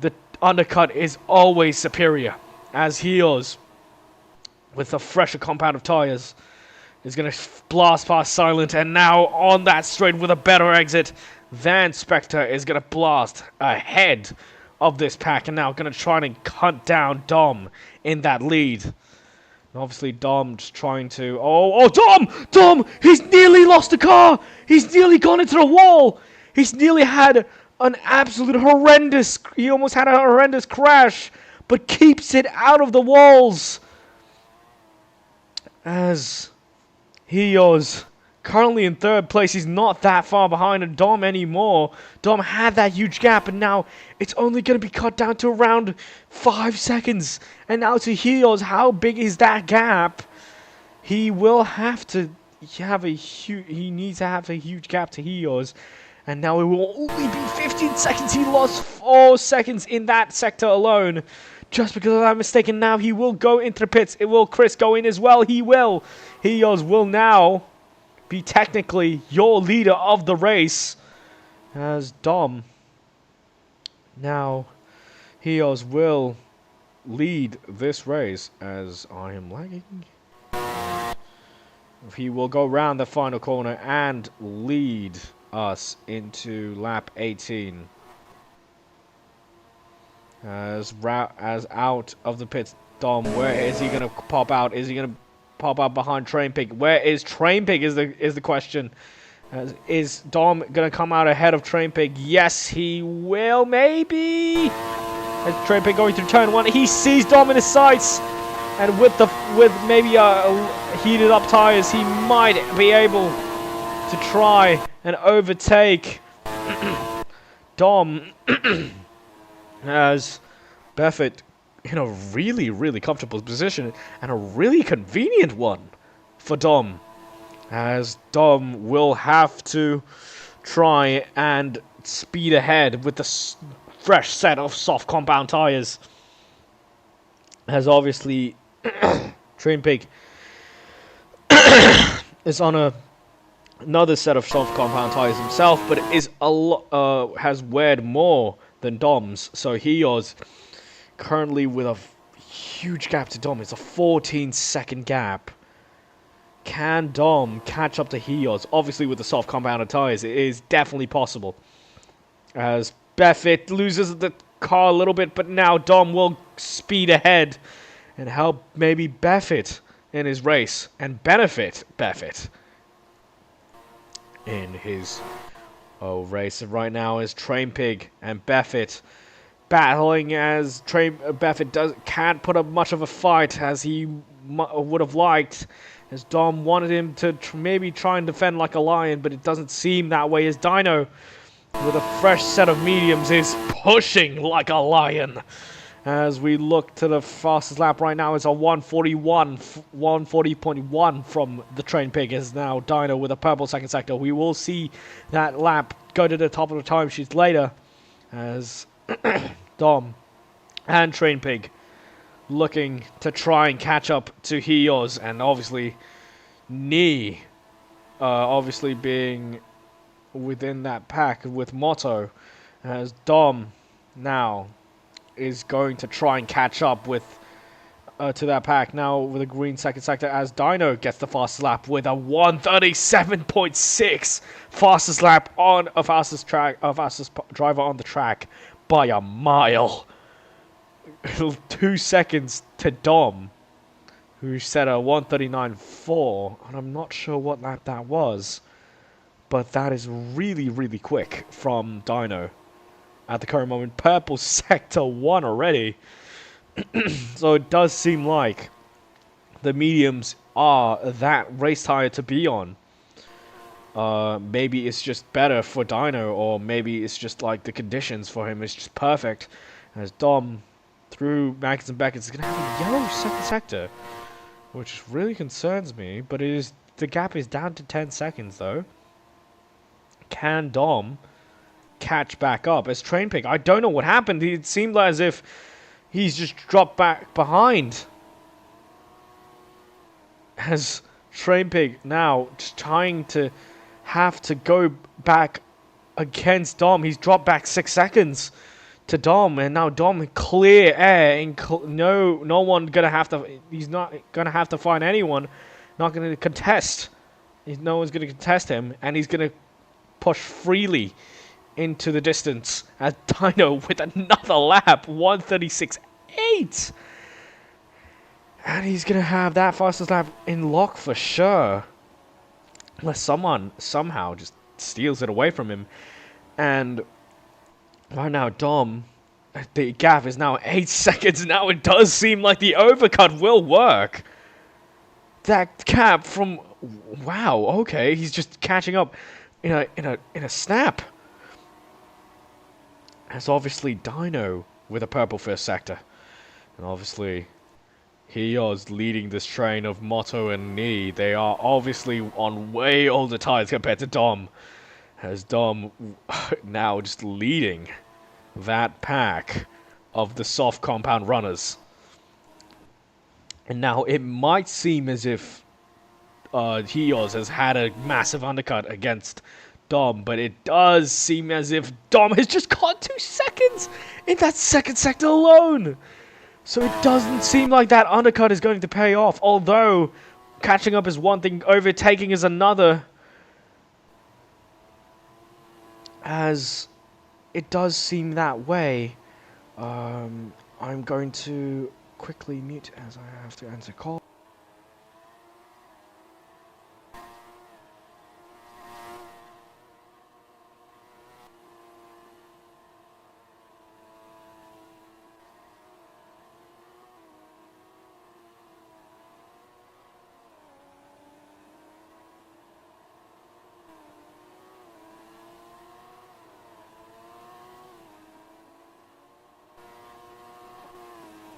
the undercut is always superior. As Hios, with a fresher compound of tires, is going to blast past Silent, and now on that straight with a better exit than Spectre is going to blast ahead of this pack, and now going to try and hunt down Dom in that lead. And obviously Dom just trying to... Oh, Dom! He's nearly lost the car! He's nearly gone into the wall! He's nearly had an absolute horrendous... He almost had a horrendous crash, but keeps it out of the walls. As Hios currently in 3rd place, he's not that far behind Dom anymore. Dom had that huge gap, and now it's only going to be cut down to around 5 seconds. And now to Hios, how big is that gap? He will have to have a huge... He needs to have a huge gap to Hios. And now it will only be 15 seconds. He lost 4 seconds in that sector alone. Just because of that mistake, and now he will go into the pits. It will Chris go in as well? He will. Hios will now be technically your leader of the race, as Dom. Now, Hios will lead this race, as I am lagging. He will go round the final corner and lead us into lap 18. As out of the pits, Dom, where is he going to pop out? Is he going to pop up behind Train Pig. Where is Train Pig is the question. Is Dom gonna come out ahead of Train Pig? Yes, he will, maybe. Is Train Pig going through turn 1? He sees Dom in his sights, and with maybe heated up tires, he might be able to try and overtake Dom as Buffett in a really, really comfortable position and a really convenient one for Dom, as Dom will have to try and speed ahead with the fresh set of soft compound tires, as obviously Train Pig is on another set of soft compound tires himself, but is has weared more than Dom's, so he is currently with a huge gap to Dom. It's a 14-second gap. Can Dom catch up to Hios? Obviously, with the soft compounded tires, it is definitely possible. As Buffett loses the car a little bit, but now Dom will speed ahead and help maybe Buffett in his race and benefit Buffett in his race. And right now is Train Pig and Buffett battling, as Buffett can't put up much of a fight as he would have liked, as Dom wanted him to maybe try and defend like a lion, but it doesn't seem that way, as Dino, with a fresh set of mediums, is pushing like a lion. As we look to the fastest lap right now, it's a 140.1 from the Train Pig, is now Dino with a purple second sector. We will see that lap go to the top of the timesheets later, as Dom and Train Pig looking to try and catch up to Hios, and obviously Knee obviously being within that pack with Motto, as Dom now is going to try and catch up with to that pack now with a green second sector, as Dino gets the fastest lap with a 137.6 fastest lap on a fastest driver on the track by a mile. 2 seconds to Dom, who set a 139.4, and I'm not sure what lap that was, but that is really, really quick from Dino at the current moment. Purple sector 1 already. So it does seem like the mediums are that race tire to be on. Maybe it's just better for Dino, or maybe it's just like the conditions for him is just perfect, as Dom through Magnus and Beckett is going to have a yellow second sector, which really concerns me, but the gap is down to 10 seconds though. Can Dom catch back up as Train Pig? I don't know what happened. It seemed as if he's just dropped back behind, as Train Pig now just trying to have to go back against Dom. He's dropped back 6 seconds to Dom, and now Dom clear air, and no one gonna have to. He's not gonna have to find anyone. Not gonna contest. No one's gonna contest him, and he's gonna push freely into the distance as Dino with another lap, 136.8, and he's gonna have that fastest lap in lock for sure, unless someone somehow just steals it away from him. And right now, Dom, the gap is now 8 seconds. Now it does seem like the overcut will work. That gap from, wow, okay, he's just catching up in a snap. As obviously Dino with a purple first sector, and obviously he is leading this train of Motto and Knee. They are obviously on way older tires compared to Dom, as Dom now just leading that pack of the soft compound runners. And now it might seem as if Hios has had a massive undercut against Dom, but it does seem as if Dom has just got 2 seconds in that second sector alone. So it doesn't seem like that undercut is going to pay off, although catching up is one thing, overtaking is another, as it does seem that way. I'm going to quickly mute as I have to answer call.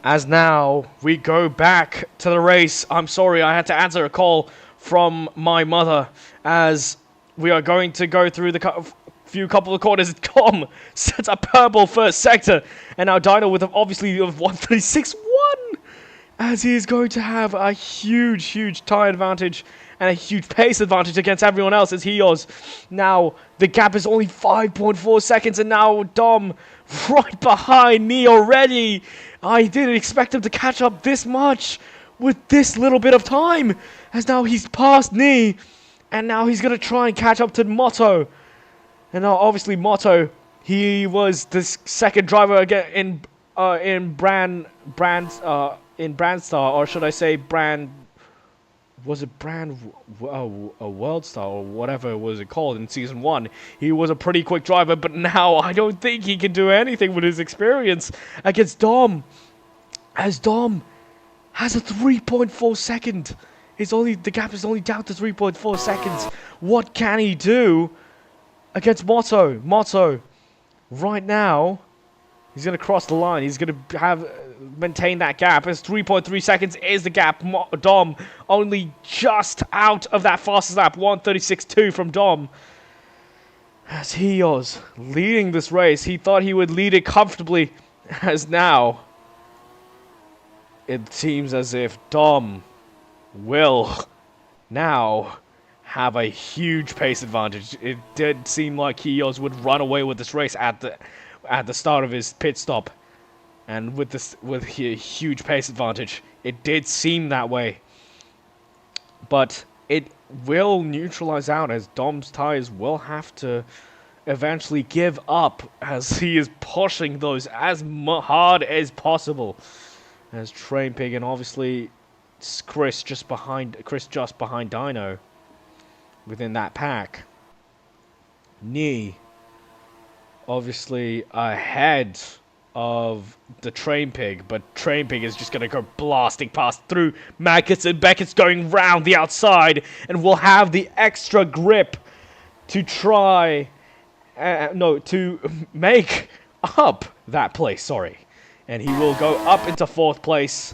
As now we go back to the race. I'm sorry, I had to answer a call from my mother as we are going to go through the couple of corners. Dom sets a purple first sector, and now Dino with obviously 136.1 as he is going to have a huge tire advantage and a huge pace advantage against everyone else as Hios. Now the gap is only 5.4 seconds, and now Dom right behind me already. I didn't expect him to catch up this much with this little bit of time, as now he's passed me, and now he's going to try and catch up to Motto. And now obviously Motto, he was the second driver again in Brandstar, or should I say was it World Star or whatever was it called in Season 1. He was a pretty quick driver, but now I don't think he can do anything with his experience against Dom. As Dom has a 3.4 second. The gap is only down to 3.4 seconds. What can he do against Motto? Motto, right now, he's going to cross the line. He's going to maintain that gap. As 3.3 seconds is the gap. Dom only just out of that fastest lap. 136.2 from Dom. As he was leading this race, he thought he would lead it comfortably. As now, it seems as if Dom will now have a huge pace advantage. It did seem like Hios would run away with this race at the start of his pit stop, and with a huge pace advantage, it did seem that way. But it will neutralize out as Dom's tires will have to eventually give up as he is pushing those as hard as possible. As Train Pig and obviously Chris just behind Dino within that pack. Knee obviously ahead of the Train Pig, but Train Pig is just going to go blasting past through Maggots, and Beckett's going round the outside and will have the extra grip to try to make up that place, sorry. And he will go up into 4th place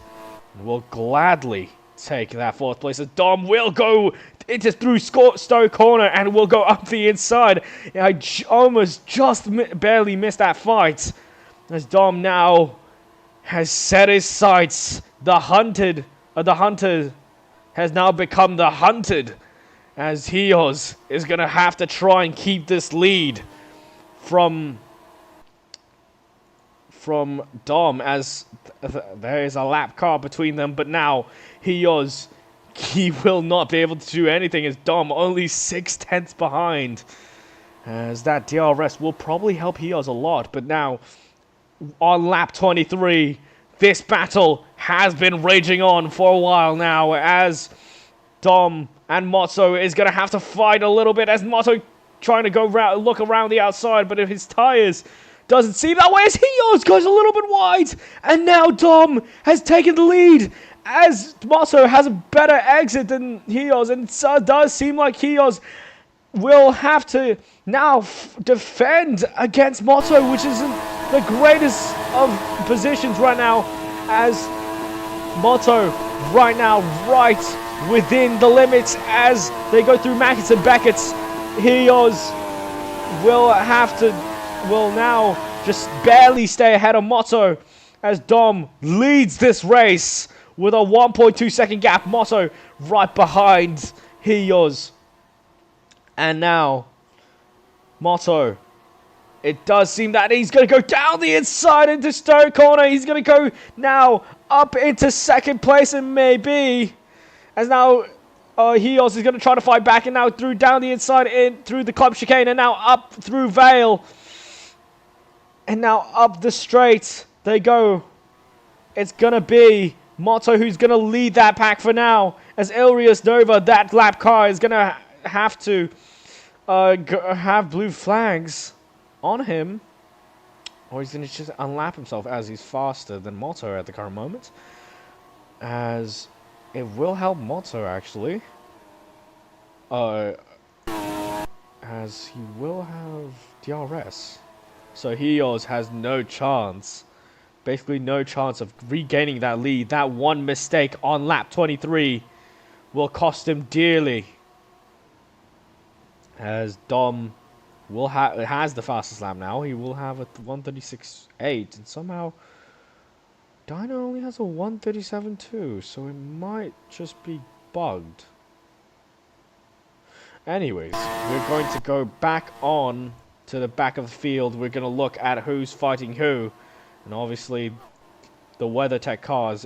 and will gladly take that 4th place as Dom will go into through Stowe corner and will go up the inside. I almost just barely missed that fight as Dom now has set his sights. The hunter has now become the hunted, as Hios is going to have to try and keep this lead from Dom, as there is a lap car between them. But now he will not be able to do anything as Dom only 0.6 behind, as that DRS will probably help Hios a lot. But now on lap 23, this battle has been raging on for a while now, as Dom and Motto is going to have to fight a little bit, as Motto trying to go look around the outside, but if his tires doesn't seem that way, as Hios goes a little bit wide, and now Dom has taken the lead as Motto has a better exit than Hios, and it does seem like Hios will have to now defend against Motto, which isn't the greatest of positions right now, as Motto right now right within the limits as they go through Maggots and Beckett's. Hios will now just barely stay ahead of Motto as Dom leads this race with a 1.2 second gap. Motto right behind Hios. And now Motto, it does seem that he's going to go down the inside into Stowe corner. He's going to go now up into 2nd place, and maybe as now Hios is going to try to fight back, and now down the inside in through the club chicane, and now up through Vale, and now up the straight they go. It's going to be Motto who's going to lead that pack for now, as Ilrius Nova, that lap car, is going to have to have blue flags on him, or he's going to just unlap himself, as he's faster than Motto at the current moment, as it will help Motto actually, as he will have DRS, so Hios has no chance basically no chance of regaining that lead. That one mistake on lap 23 will cost him dearly, as Dom will has the fastest lap now. He will have a 1:36.8, and somehow Dino only has a 1:37.2, so it might just be bugged. Anyways, we're going to go back on to the back of the field. We're going to look at who's fighting who, and obviously the WeatherTech cars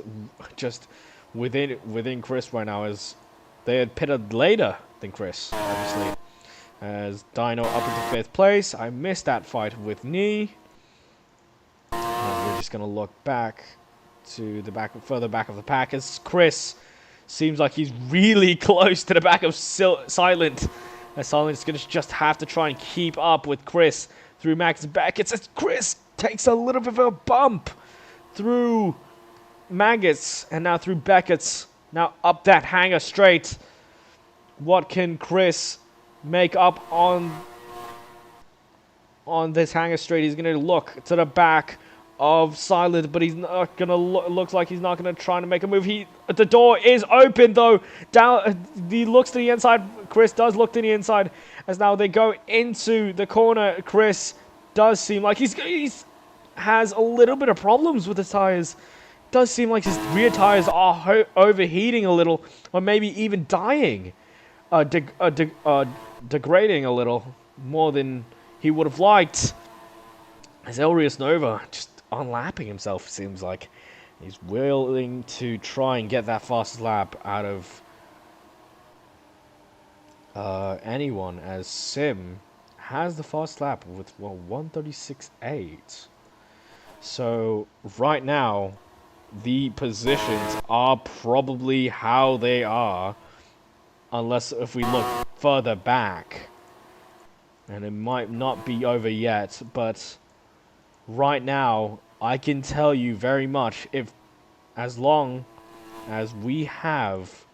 just within Chris right now, as they had pitted later than Chris, obviously. As Dino up into 5th place. I missed that fight with Knee. We're just going to look back to the further back of the pack, as Chris seems like he's really close to the back of Silent. As Silent's going to just have to try and keep up with Chris through Max Beckett's, as Chris takes a little bit of a bump through Maggots and now through Beckett's. Now up that hanger straight. What can Chris make up on this hanger straight? He's going to look to the back of Silent, but he's not going to looks like he's not going to try to make a move. The door is open though. Down, he looks to the inside. Chris does look to the inside, as now they go into the corner. Chris does seem like he's has a little bit of problems with his tires. Does seem like his rear tires are overheating a little, or maybe even dying, degrading a little more than he would have liked. As Elrius Nova just unlapping himself, seems like he's willing to try and get that fastest lap out of anyone, as Sim has the fast lap with 1:36.8. So right now the positions are probably how they are, unless if we look further back, and it might not be over yet, but right now I can tell you very much, as long as we have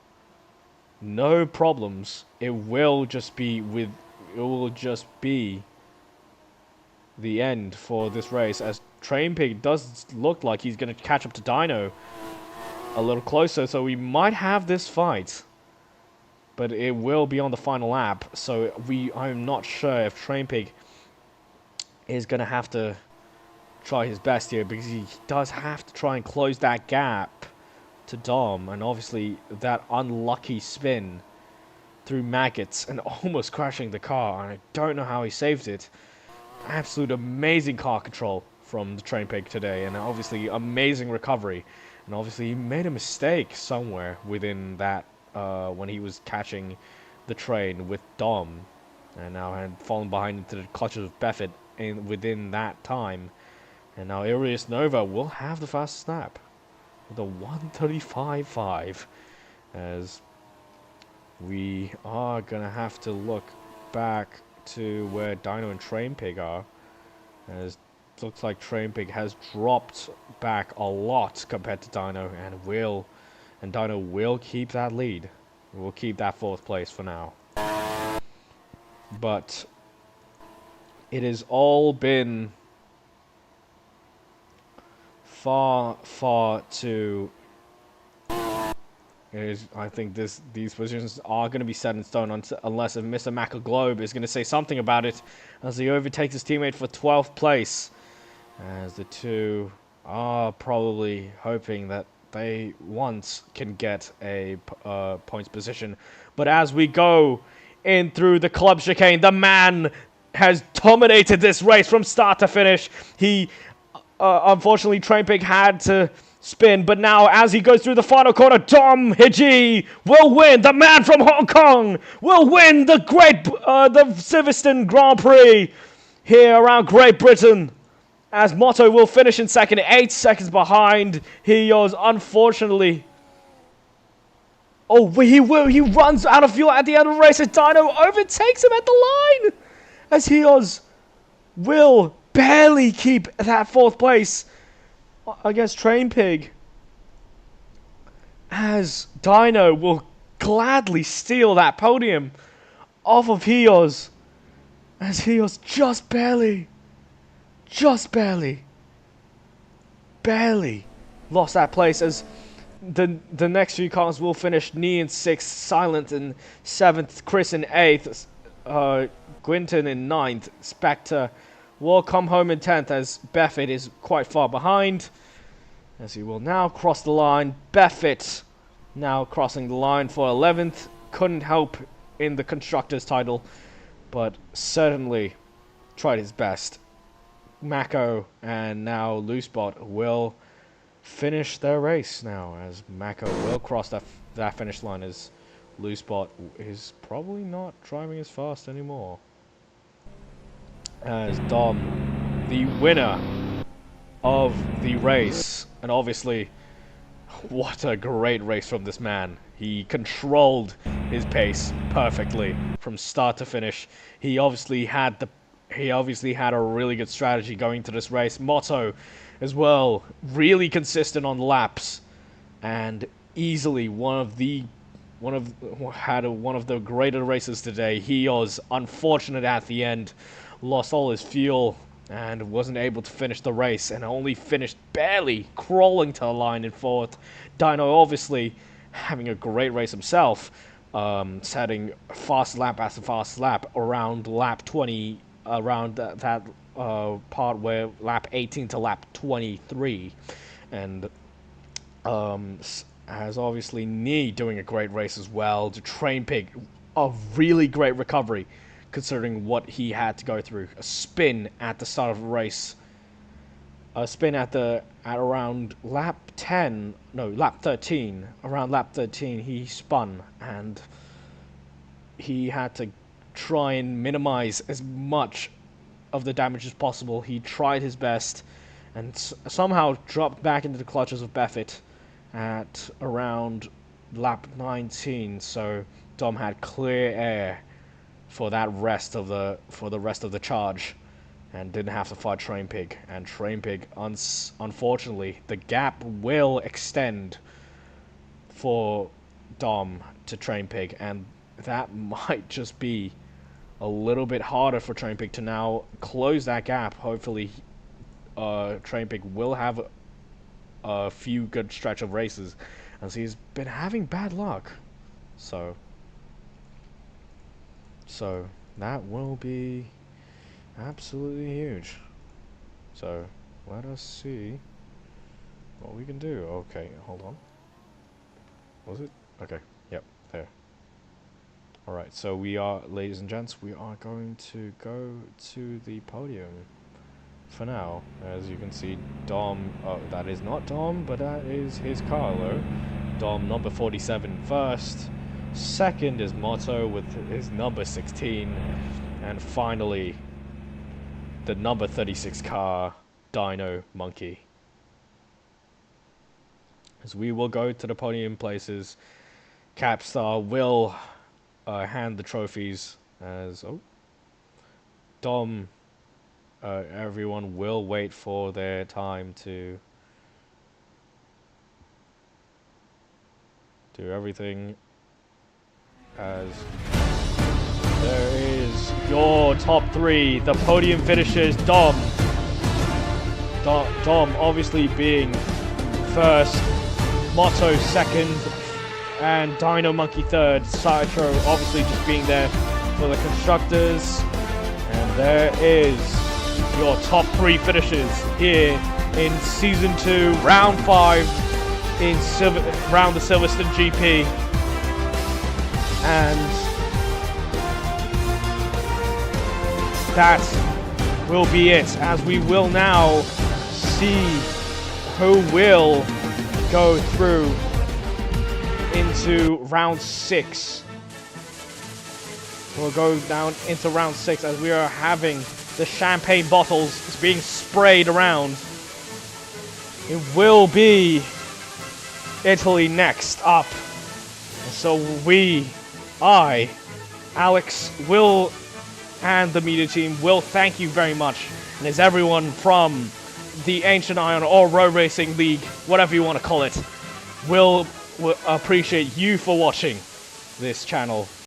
no problems, it will just be the end for this race, as Trainpig does look like he's going to catch up to Dino a little closer, so we might have this fight, but it will be on the final lap. So I'm not sure if Trainpig is going to have to try his best here, because he does have to try and close that gap to Dom, and obviously that unlucky spin through Maggots and almost crashing the car, and I don't know how he saved it. Absolute amazing car control from the Trainpig today, and obviously amazing recovery, and obviously he made a mistake somewhere within that when he was catching the train with Dom, and now had fallen behind into the clutches of Buffett within that time. And now Irius Nova will have the fastest snap with a 1:35.5, as we are going to have to look back to where Dino and Trainpig are, as it looks like Trainpig has dropped back a lot compared to Dino, and Dino will keep that lead. We'll keep that 4th place for now. But it has all been far too. I think these positions are going to be set in stone unless if Mr. Macaglobe is going to say something about it, as he overtakes his teammate for 12th place, as the two are probably hoping that they once can get a points position. But as we go in through the club chicane, the man has dominated this race from start to finish. He unfortunately, Trainpig had to spin, but now as he goes through the final corner, Dom Hiji will win. The man from Hong Kong will win the Silverstone Grand Prix here around Great Britain, as Motto will finish in second, 8 seconds behind Hios, unfortunately. Oh, he runs out of fuel at the end of the race, as Dino overtakes him at the line, as Hios will barely keep that 4th place against Trainpig, as Dino will gladly steal that podium off of Hios, as Hios just barely barely lost that place, as the next few cars will finish. Nee in 6th, Silent in 7th, Chris in 8th, Gwynton in 9th, Spectre will come home in 10th, as Buffett is quite far behind, as he will now cross the line. Buffett now crossing the line for 11th, couldn't help in the Constructors' title, but certainly tried his best. Mako and now Loosebot will finish their race now, as Mako will cross that finish line, as Loosebot is probably not driving as fast anymore. As Dom, the winner of the race, and obviously, what a great race from this man. He controlled his pace perfectly from start to finish. He obviously had a really good strategy going to this race. Motto as well, really consistent on laps, and easily one of the greater races today. He was unfortunate at the end, lost all his fuel and wasn't able to finish the race, and only finished barely crawling to the line in 4th. Dino obviously having a great race himself, setting fast lap after fast lap around lap 20, around that part where lap 18 to lap 23, and as obviously Nee doing a great race as well. To Train Pig, a really great recovery considering what he had to go through. A spin at the start of the race, a spin at around lap 10, no, lap 13. Around lap 13 he spun, and he had to try and minimize as much of the damage as possible. He tried his best and somehow dropped back into the clutches of Buffett at around lap 19, so Dom had clear air for the rest of the charge and didn't have to fight Train Pig. And Train Pig, unfortunately, the gap will extend for Dom to Train Pig, and that might just be a little bit harder for Train Pig to now close that gap. Hopefully, Train Pig will have a few good stretch of races, as he's been having bad luck. So that will be absolutely huge. So let us see what we can do. Okay, hold on. Was it? Okay, yep, there. Alright, so we are, ladies and gents, we are going to go to the podium for now. As you can see, Dom, that is not Dom, but that is his Carlo. Dom, number 47, first. Second is Motto with his number 16. And finally, the number 36 car, Dino Monkey. As we will go to the podium places, Capstar will hand the trophies, as Dom, everyone will wait for their time to do everything, as there is your top 3, the podium finishers. Dom obviously being first, Motto second, and Dino Monkey third. Citro obviously just being there for the constructors. And there is your top 3 finishers here in Season 2, Round 5, round the Silverstone GP. And that will be it, as we will now see who will go through into round 6. We'll go down into round 6, as we are having the champagne bottles being sprayed around. It will be Italy next up. So Alex, Will, and the media team will thank you very much. And as everyone from the Ancient Iron or RoRacing League, whatever you want to call it, will appreciate you for watching this channel.